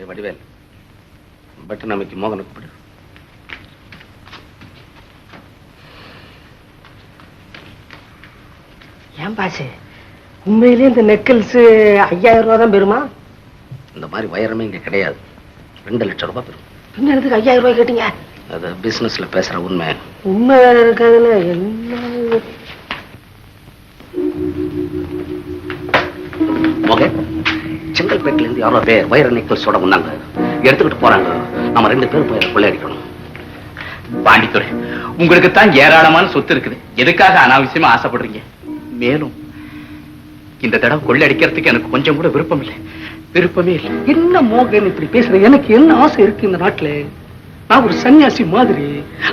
வடிவேல் பட்டு நமக்கு மோகனுக்கு படு. ஏன் பாசு, உண்மையிலே இந்த நெக்கிள்ஸ் 5000 ரூபாய் தான் பெறுமா? இந்த மாதிரி வைரமே இங்க கிடையாது. 2 லட்சம் ரூபாய் பெறும். பின்ன எதுக்கு 5000 ரூபாய் கேட்டீங்க? அது பிசினஸ்ல பேசுற உண்மை. உண்மை இருக்காதுன்னு என்ன? ஓகே, செங்கல்பேட்டில இருந்து யாரோ பேர் வைர நெக்லஸோட வந்தாங்க, எடுத்துக்கிட்டு போறாங்க. நம்ம 2 பேரும் போய் கொள்ளையடிக்கணும். பாண்டித்துறை, உங்களுக்கு தான் ஏராளமான சொத்து இருக்குது, எதுக்காக அனாவசியமா ஆசைப்படுறீங்க? மேலும் இந்த தடவை கொள்ளையடிக்கிறதுக்கு எனக்கு கொஞ்சம் கூட விருப்பம் இல்லை, விருப்பமே இல்லை. என்ன மோகன் இப்படி பேசுற? எனக்கு என்ன ஆசை இருக்கு இந்த நாட்டுல? நான் ஒரு சன்னியாசி மாதிரி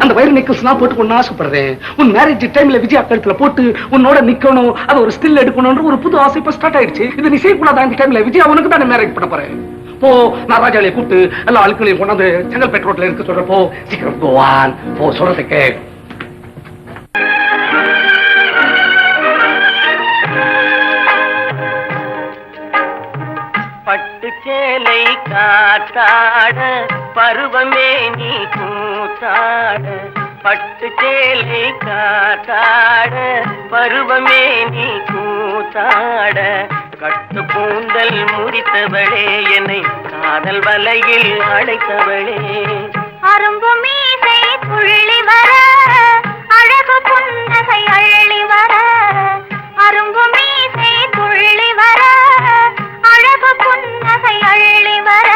அந்த வைர நெக்லஸ் நான் போட்டுக்கணும்னு ஆசைப்படுறேன். உன் மேரேஜ் டைம்ல விஜயா கழுத்துல போட்டு உன்னோட நிக்கணும், அது ஒரு ஸ்டில் எடுக்கணும்ன்ற ஒரு புது ஆசை இப்ப ஸ்டார்ட் ஆயிடுச்சு. இது நீ செய்யக்கூடாது. அந்த டைம்ல விஜயா உனக்கு தான் மேரேஜ் பண்ண போறேன். போ, நான் ராஜாலையை கூப்பிட்டு எல்லா ஆட்களையும் கொண்டாந்து செங்கல்பேட் ரோட்ல இருக்க சொல்றப்போ சீக்கிரம் போவான். போ, சொல்றதுக்கு. பட்டு சேலை காத்தாட பருவமே நீ கூத்தாட, பட்டு சேலை காத்தாட பருவமே நீ கூத்தாட, கட்டு கூந்தல் முடித்தவளே என்னை காதல் வலையில் அழைத்தவளே, அரும்பு மீசை துள்ளி வர அழகு புன்னகை அள்ளி வர, அரும்பு மீசை துள்ளி வர அழகு புன்னகை அள்ளி வர,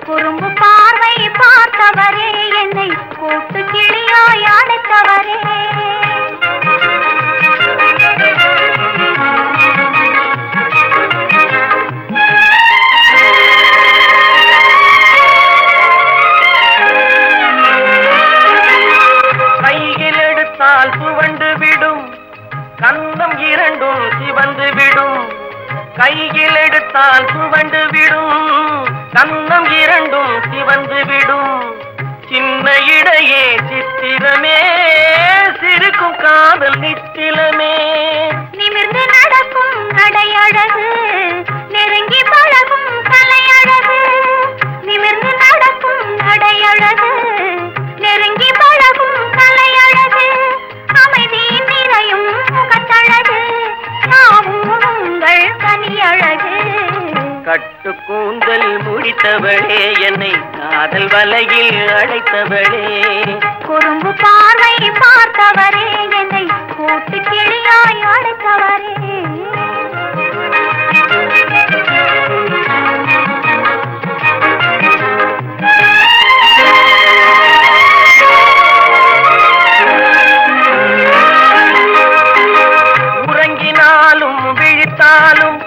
குறும்பு பார்வை பார்த்தவரே என்னை கூட்டு கிளியாய் அழைத்தவரே, கையில் எடுத்தால் சுவண்டு விடும் கன்னம் இரண்டும் சிவந்து விடும், கையில் எடுத்தால் சுவண்டு விடும் கன்னம் இரண்டும் சிவந்து விடும், சின்ன இடையே சித்திரமே சிரிக்கும் காதல் நித்திலமே, நிமிர்ந்து நடக்கும் நடையழகு நெருங்கி பழகும் கலையழகு, நிமிர்ந்து நடக்கும் நடையழகு நெருங்கி பழகும் கலையழகு, அமைதி நிறையும் முகத்தழகு யாவும் உங்கள் கனியழகு, கட்டு கூந்தல் முடித்தவளே என்னை காதல் வலையில் அழைத்தவளே, குறும்பு பார்வை பார்த்தவரே என்னை கூட்டு கிளியாய் அழைத்தவரே, உறங்கினாலும் விழித்தாலும்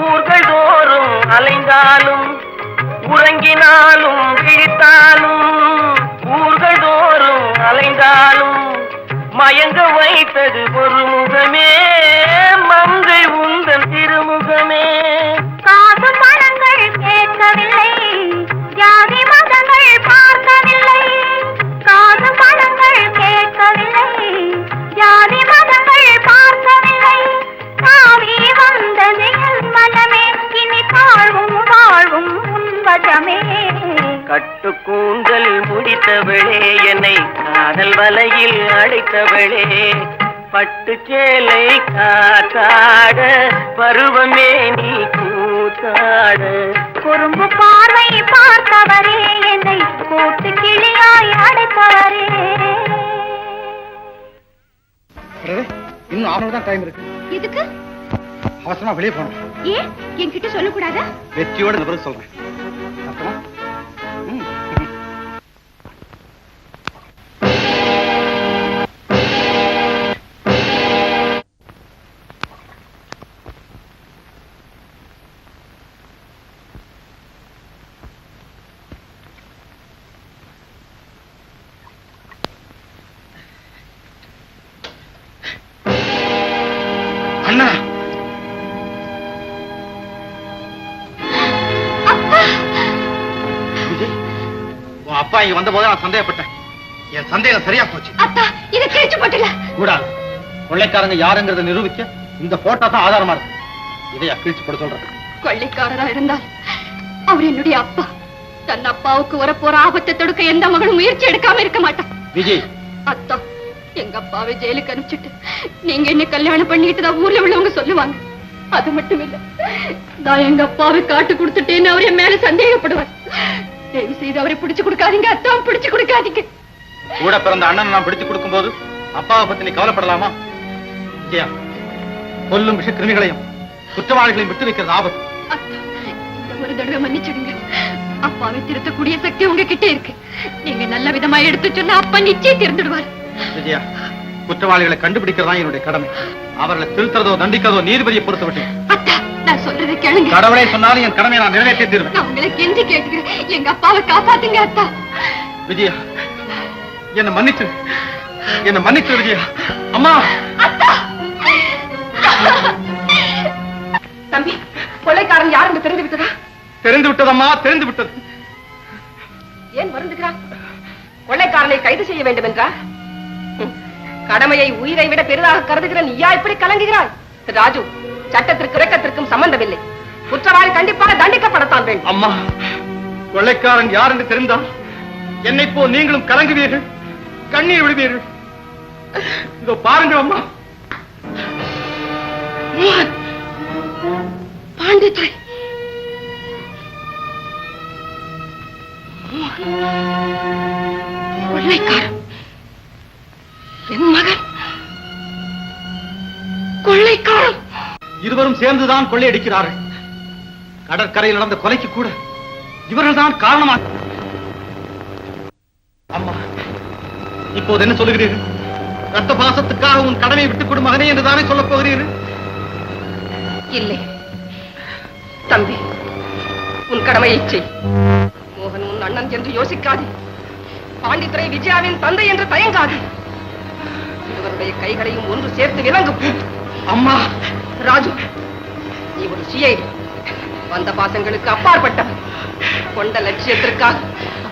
ஊர்கள் தோறும் அலைந்தாலும், உறங்கினாலும் விழித்தாலும் ஊர்கள் தோறும் அலைந்தாலும், மயங்க வைத்தது ஒரு முகமே மங்கை உந்தன் திருமுகமே, காசு பணங்கள் கேட்கவில்லை ஜாதி மதங்கள் பார்க்கவில்லை, காசு பணங்கள் கேட்கவில்லை ஜாதி மதங்கள் பார்க்கவில்லை, தாவி வந்தது என் மனமே இனி தாழ்வும் வாழ்வும் உன்வசமே, கட்டு கூந்தல் முடித்தவளே என்னை காதல் வலையில் அழைத்தவளே, பட்டு சேலை காத்தாட பருவமே நீ கூத்தாட, குறும்பு பார்வை பார்த்தவரே என்னை கூட்டு கிளியாய் அழைத்தவரே. இன்னும் 6 தான் டைம் இருக்கு. எதுக்கு? அவசரமா வெளியே போகணும். ஏன் என்கிட்ட சொல்லக்கூடாதா? வெற்றியோட இந்த பிறகு சொல்றேன். அப்புறம்? அப்பா இங்க வந்த போது நான் சந்தேகப்பட்டேன். என் சந்தேகம் சரியா போச்சு. அத்தா இதை கிழிச்சு போட்டுல கூடாது. கொள்ளைக்காரங்க யாருங்கிறத நிரூபிக்க இந்த போட்டோ தான் ஆதாரமா இருக்கு. இதையா கிழிச்சு போட சொல்றேன். கொள்ளைக்காரரா இருந்தால் அவர் என்னுடைய அப்பா. தன் அப்பாவுக்கு வரப்போற ஆபத்தை தடுக்க எந்த மகனும் முயற்சி எடுக்காம இருக்க மாட்டான். விஜய், அத்தா எங்க அப்பாவை ஜெயிலுக்கு அனுப்பிச்சிட்டு நீங்க என்ன கல்யாணம் பண்ணிட்டு தான் ஊர்ல உள்ளவங்க சொல்லுவாங்க. அது மட்டும் இல்ல, நான் எங்க அப்பாவை காட்டு கொடுத்துட்டேன்னு அவர் என் மேல சந்தேகப்படுவார். தயவு செய்து அவரை பிடிச்சு கொடுக்காதீங்க அத்தா, பிடிச்சு கொடுக்காதீங்க. கூட பிறந்த அண்ணன் நான் பிடிச்சு கொடுக்கும் போது அப்பாவை பத்தி நீ கவலைப்படலாமா? விஜயா, கொல்லும் விஷ கிருமிகளையும் குற்றவாளிகளையும் விட்டு வைக்கிறது ஆபத்து. அத்தா, இந்த ஒரு தடவை மன்னிச்சிடுங்க. அப்பாவை திருத்தக்கூடிய சக்தி உங்ககிட்ட இருக்கு. நீங்க நல்ல விதமா எடுத்து சொன்னா அப்பா நிச்சயம் திருந்துடுவார். விஜயா, குற்றவாளிகளை கண்டுபிடிக்கிறதா என்னுடைய கடமை. அவர்களை திருத்துறதோ தண்டிக்கிறதோ நீதிபதியை பொறுத்த விட்டேன். அத்தா, நான் சொல்றதை கேளுங்க. கடவுளை சொன்னாலும் என் கடமையை நான் நிறைவேற்றி தீர்வேன். நான் உங்களை கெஞ்சி கேட்டுக்கிறேன், எங்க அப்பாவை காப்பாத்துங்க அத்தா. விஜயா, என்ன மன்னிச்சு விஜயா. அம்மா, அத்தா! தம்பி, கொள்ளைக்காரன் யார் என்று தெரிந்து விட்டதா? தெரிந்து விட்டதம்மா, தெரிந்து விட்டது. ஏன் வருந்துகிறான்? கொள்ளைக்காரனை கைது செய்ய வேண்டும் என்றா? கடமையை உயிரை விட பெரிதாக கருதுகிற நீயா இப்படி கலங்குகிறாய்? ராஜு, சட்டத்திற்கு இரக்கத்திற்கும் சம்பந்தமில்லை. குற்றவாளி கண்டிப்பாக தண்டிக்கப்படத்தான் வேண்டும். அம்மா, கொள்ளைக்காரன் யார் என்று தெரிந்தால் என்னை போ நீங்களும் கலங்குவீர்கள், கண்ணீர் விடுவீர்கள். இதோ பாருங்கள் அம்மா. பாண்டித்துறை, கொள்ளைக்காரன் என் மகன். கொள்ளைக்காரன் இருவரும் சேர்ந்துதான் கொள்ளையடிக்கிறார்கள். கடற்கரையில் நடந்த கொலைக்கு கூட இவர்கள் தான் காரணமாக. அம்மா, இப்போது என்ன சொல்லுகிறீர்கள்? ரத்த பாசத்துக்காக உன் கடமையை விட்டுக் கொடு மகனே என்று தானே சொல்லப் போகிறீர்கள்? இல்லை தம்பி, உன் கடமையை செய். மோகன் உன் அண்ணன் என்று யோசிக்காது. பாண்டித்துறை விஜயாவின் தந்தை என்று தயங்காது. இருவருடைய கைகளையும் ஒன்று சேர்த்து விலங்கு பூட்டு. அம்மா, ராஜு, நீ ஒரு சிஐடி. வந்த பாசங்களுக்கு அப்பாற்பட்டவன். கொண்ட லட்சியத்திற்காக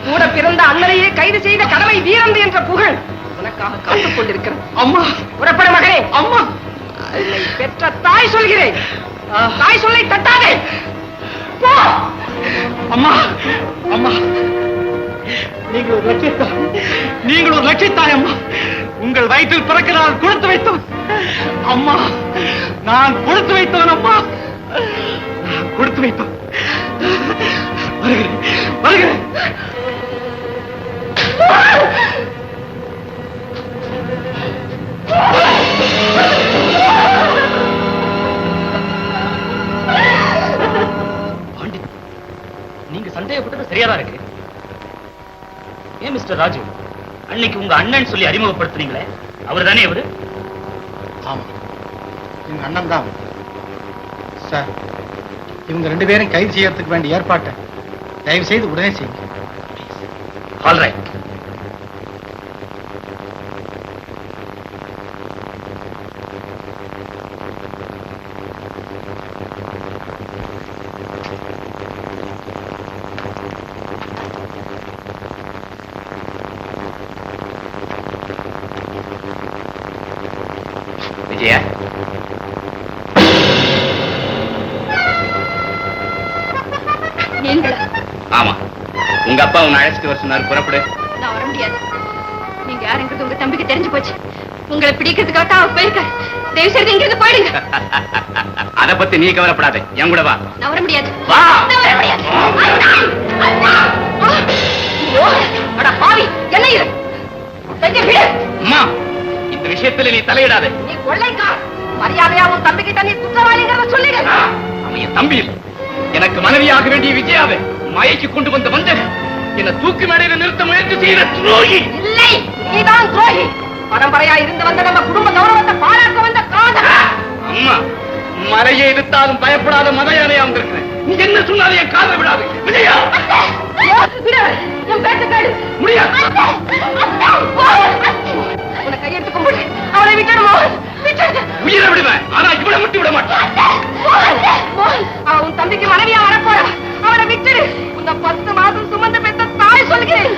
கூட பிறந்த அண்ணனையே கைது செய்த கடமை வீரந்து என்ற புகழ் உனக்காக காத்துக் கொண்டிருக்கிறது. அம்மா, புறப்பட மகனே. அம்மா, என்னை பெற்ற தாய் சொல்கிறேன், தாய் சொல்லை தட்டாதே. போ. அம்மா, அம்மா, நீங்கள் ஒரு லட்சியத்தாய் அம்மா. உங்கள் வயிற்றில் பிறக்க நான் கொடுத்து வைத்தவன் அம்மா. நான் கொடுத்து வைத்தவன் அம்மா, கொடுத்து வைத்தவன். வருகிறேன். பாண்டி, நீங்க சந்தேகப்பட்டது சரியாதான் இருக்கு. ஏன் மிஸ்டர் ராஜு, அன்னைக்கு உங்க அண்ணன் சொல்லி அறிமுகப்படுத்துறீங்களே, அவர் தானே அவரு? ஆமா, எங்க அண்ணன் தான் சார். இவங்க ரெண்டு பேரும் கைது செய்யறதுக்கு வேண்டிய ஏற்பாட்டை தயவு செய்து உடனே செய்யுங்க. All right. விஜயா, நீங்களா? ஆமா, உங்க அப்பா உன்னை அழைச்சிட்டு வர சொன்னார். புறப்படு. நான் வர முடியாது. நீங்க யாருங்கிறது உங்க தம்பிக்கு தெரிஞ்சு போச்சு. உங்களை பிடிக்கிறதுக்காக தான் அவர் போயிருக்காரு. தயவு செய்து இங்கிருந்து போயிடுங்க. அத பத்தி நீ கவலைப்படாத, என் கூட வா. நான் வர முடியாது. வா. நான் வர முடியாது. அட பாவி, என்ன இது? அம்மா, இந்த விஷயத்துல நீ தலையிடாத. நீ கொள்ளைக்காரன். மரியாதையா உன் தம்பிக்கிட்ட நீ குற்றவாளிங்கிறத சொல்லிடு. அவன் என் தம்பி இல்லை. எனக்கு மனைவியாக வேண்டிய விஜயாவை மயக்கி கொண்டு வந்த வந்தன் என்ன தூக்கு மேடையில நிறுத்த முயற்சி செய்த துரோகி. இல்லை, நீதான் துரோகி. பரம்பரையா இருந்து வந்த நம்ம குடும்ப கௌரவத்தை பாராட்ட வந்த காதல். அம்மா, மலையை எடுத்தாலும் பயப்படாத மத யானையா வந்திருக்கிறேன். நீ என்ன சொன்னாலும் என் காதல் விடாது. விஜயா, என் பேச்சு கேடு. முடியாது. உன்னை கையெடுத்து கும்பிடு. அவளை விட்டுடுமோ? உயிரை விடுவேன், ஆனா இவளை விட்டு விட மாட்டேன். அவ உன் தம்பிக்கு மனைவியா வரப்போறா. அவளை விட்டுடு. உன்னை 10 மாதம் சுமந்து பெற்ற தாய் சொல்கிறேன்.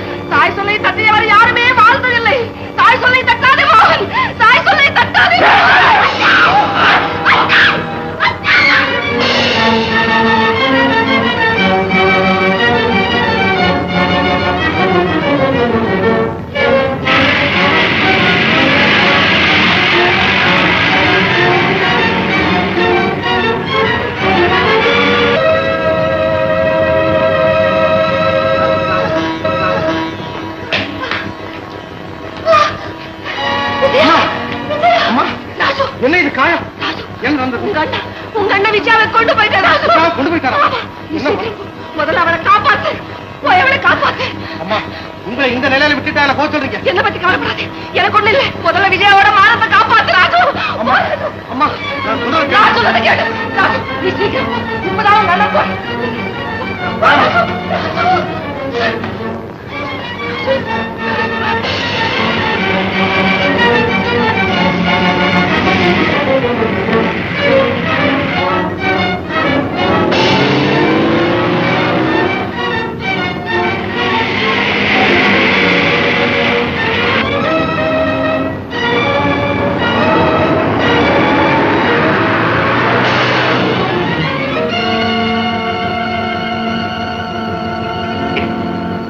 முதல்ல அவளை காப்பாத்து. போய் அவளை காப்பாத்து. அம்மா, உங்களை இந்த நிலையில விட்டுட்டா என்ன போக சொல்றீங்க? என்ன பத்தி கவலைப்படாது. எனக்கு ஒண்ணு இல்ல. முதல்ல விஜயாவோட மானத்தை காப்பாத்து ராஜு. அம்மா, அம்மா, நான் சொல்றது நான் சொல்றதை கேளு. ராஜு, நீ சீக்கிரம் இப்பதான் நல்லா போய்.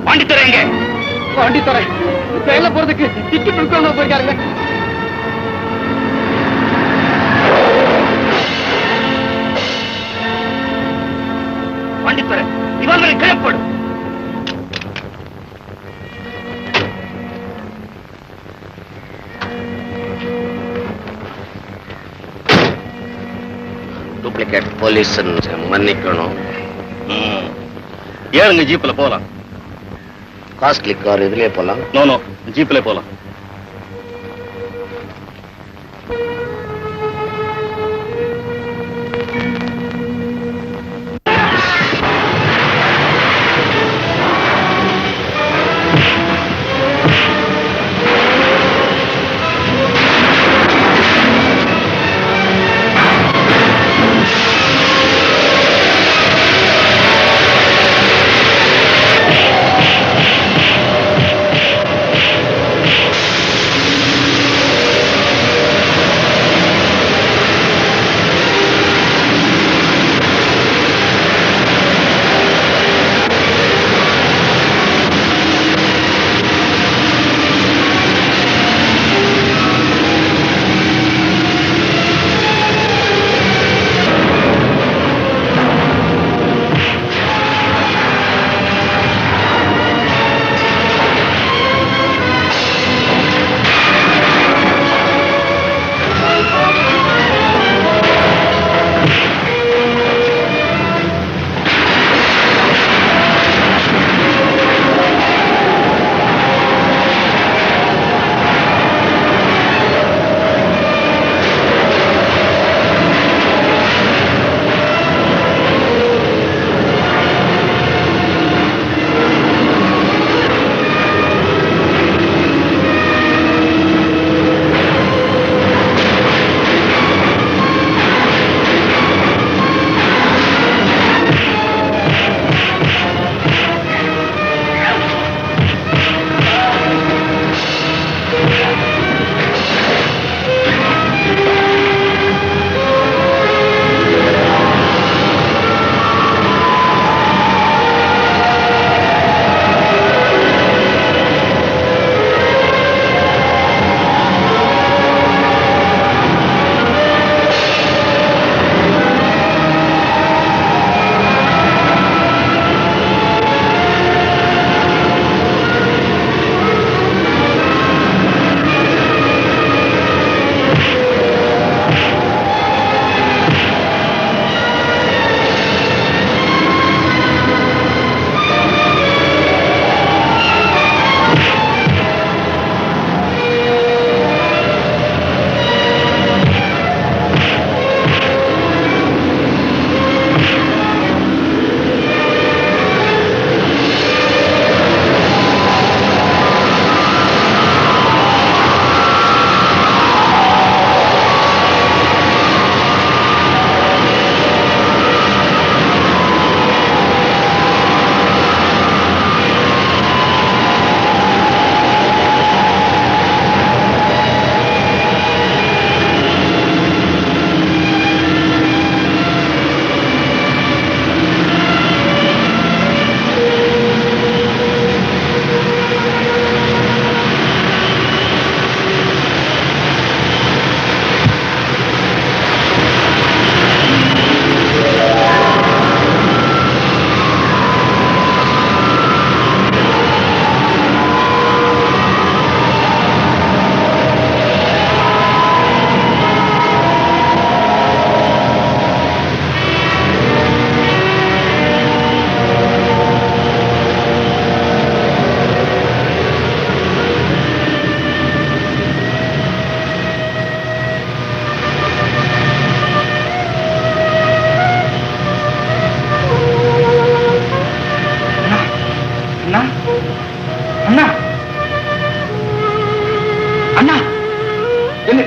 பாண்டித்துறை எங்க? பாண்டித்துறை ட்ரெயின்ல போறதுக்கு டிக்கெட் எடுக்கணும் போயிருக்காருங்க. பாண்டித்துறை, இவர்களை கிளப்படும். டூப்ளிகேட் போலீஸ் மன்னிக்கணும். ஏழுங்க ஜீப்ல போலாம். காஸ்ட்லி கார் இதுலயே போலாம். நோ ஜீப்ல போலாம்.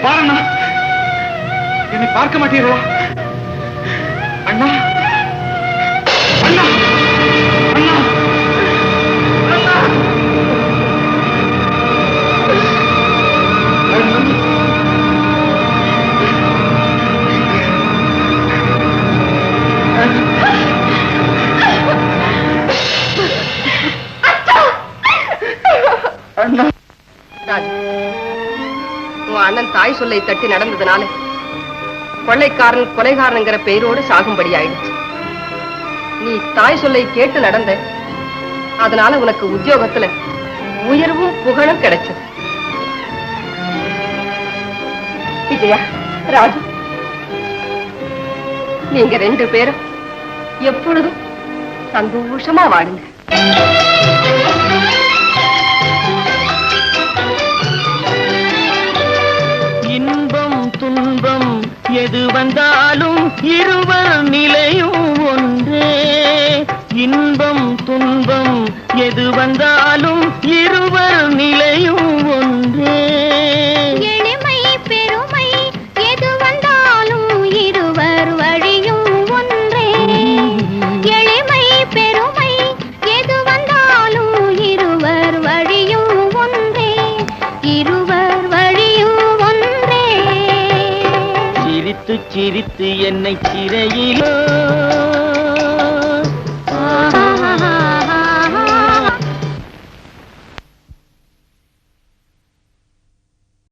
பாருண்ணா, என்னை பார்க்க மாட்டீர்களா? அண்ணா, அண்ணா, அண்ணா, அண்ணா. ராஜு, உன் அண்ணன் தாய் சொல்லை தட்டி நடந்ததுனால கொள்ளைக்காரன் கொலைகாரனுங்கிற பெயரோடு சாகும்படி ஆயிடுச்சு. நீ தாய் சொல்லை கேட்டு நடந்த, அதனால உனக்கு உத்தியோகத்துல உயர்வும் புகழும் கிடைச்சது. விஜயா, ராஜு, நீங்க 2 பேரும் எப்பொழுதும் சந்தோஷமா வாடுங்க. இன்பம் துன்பம் எது வந்தாலும் இருவர் நிலையும் ஒன்றே. இன்பம் துன்பம் எது வந்தாலும் இருவர் நிலையும் ஒன்றே. எளிமை பெருமை எது வந்தாலும் இருவர் வழியும் ஒன்றே. எளிமை பெருமை எது வந்தாலும் இருவர் வழியும் ஒன்றே. இருவர் வழியும் ஒன்றே. சிரித்து சிரித்து என்னை சிறையிலோ